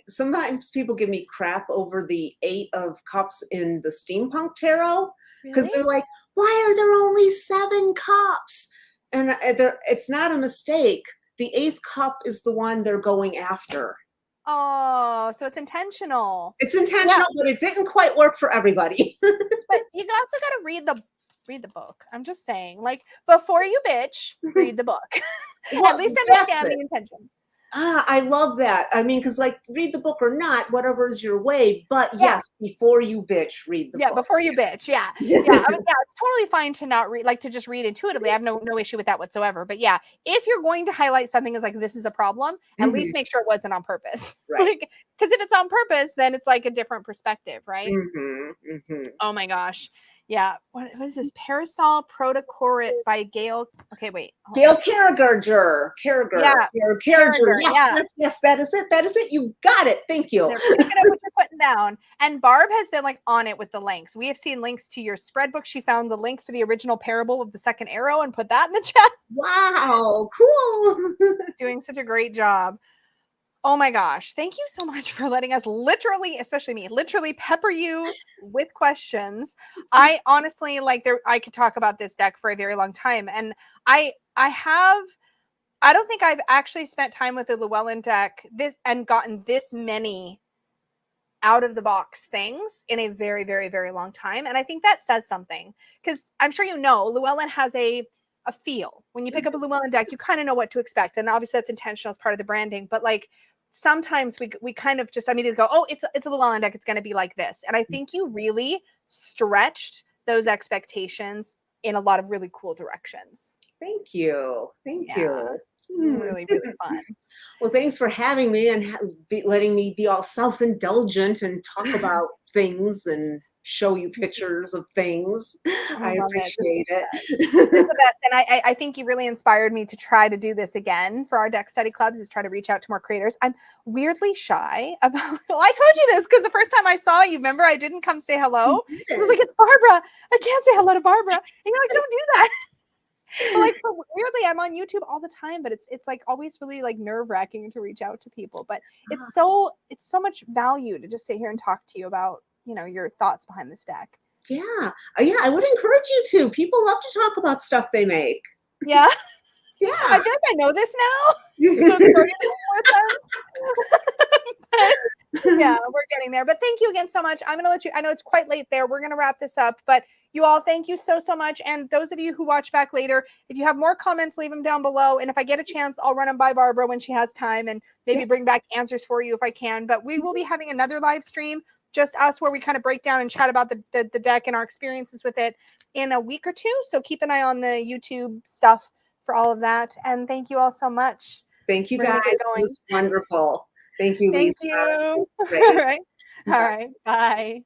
sometimes people give me crap over the 8 of Cups in the Steampunk Tarot because they're like, why are there only 7 cups? And it's not a mistake. The 8th cup is the one they're going after. Oh, so it's intentional. It's intentional, but it didn't quite work for everybody. But you also got to read the book. I'm just saying, like, before you bitch, read the book. Well, at least understand the intention. I love that. I mean, because like read the book or not, whatever is your way. But yes, before you bitch, read the book. Yeah, before you bitch. Yeah. Yeah. It's totally fine to not read, like to just read intuitively. I have no issue with that whatsoever. But yeah, if you're going to highlight something as like this is a problem, at least make sure it wasn't on purpose. Right. Because if it's on purpose, then it's like a different perspective, right? Mm-hmm. Mm-hmm. Oh my gosh. Yeah. What is this? Parasol Protocorit by Gail. Okay, wait. Gail Carriger. Yeah. Carriger. Yes, that is it. That is it. You got it. Thank you. They're picking up what you're putting down. And Barb has been like on it with the links. We have seen links to your spread book. She found the link for the original parable of the second arrow and put that in the chat. Wow. Cool. Doing such a great job. Oh my gosh. Thank you so much for letting us especially me, pepper you with questions. I honestly I could talk about this deck for a very long time. And I don't think I've actually spent time with the Llewellyn deck and gotten this many out of the box things in a very, very, very long time. And I think that says something because I'm sure Llewellyn has a feel. When you pick up a Llewellyn deck, you kind of know what to expect. And obviously that's intentional as part of the branding, but like sometimes we kind of just immediately go, oh, it's a Llewellyn deck. It's going to be like this. And I think you really stretched those expectations in a lot of really cool directions. Thank you. Thank you. Really, really fun. Well, thanks for having me and letting me be all self-indulgent and talk about things and show you pictures of things. I appreciate it. It's the best. And I think you really inspired me to try to do this again for our deck study clubs, is try to reach out to more creators. I'm weirdly shy about, well, I told you this because the first time I saw you, remember, I didn't come say hello. I was like, it's Barbara. I can't say hello to Barbara. And you're like, don't do that. But like, weirdly, I'm on YouTube all the time, but it's like always really like nerve-wracking to reach out to people. But it's so much value to just sit here and talk to you about, your thoughts behind this deck. Yeah. I would encourage you to. People love to talk about stuff they make. Yeah. Yeah. I feel like I know this now. So it's starting to make more sense. Yeah, we're getting there. But thank you again so much. I'm going to let you, I know it's quite late there. We're going to wrap this up, but you all, thank you so, so much. And those of you who watch back later, if you have more comments, leave them down below. And if I get a chance, I'll run them by Barbara when she has time and maybe bring back answers for you if I can. But we will be having another live stream, just us, where we kind of break down and chat about the deck and our experiences with it in a week or two. So keep an eye on the YouTube stuff for all of that. And thank you all so much. Thank you We're going guys. to get It going. was wonderful. Thank you, Thank Lisa. you. All Great. right. All right. Bye.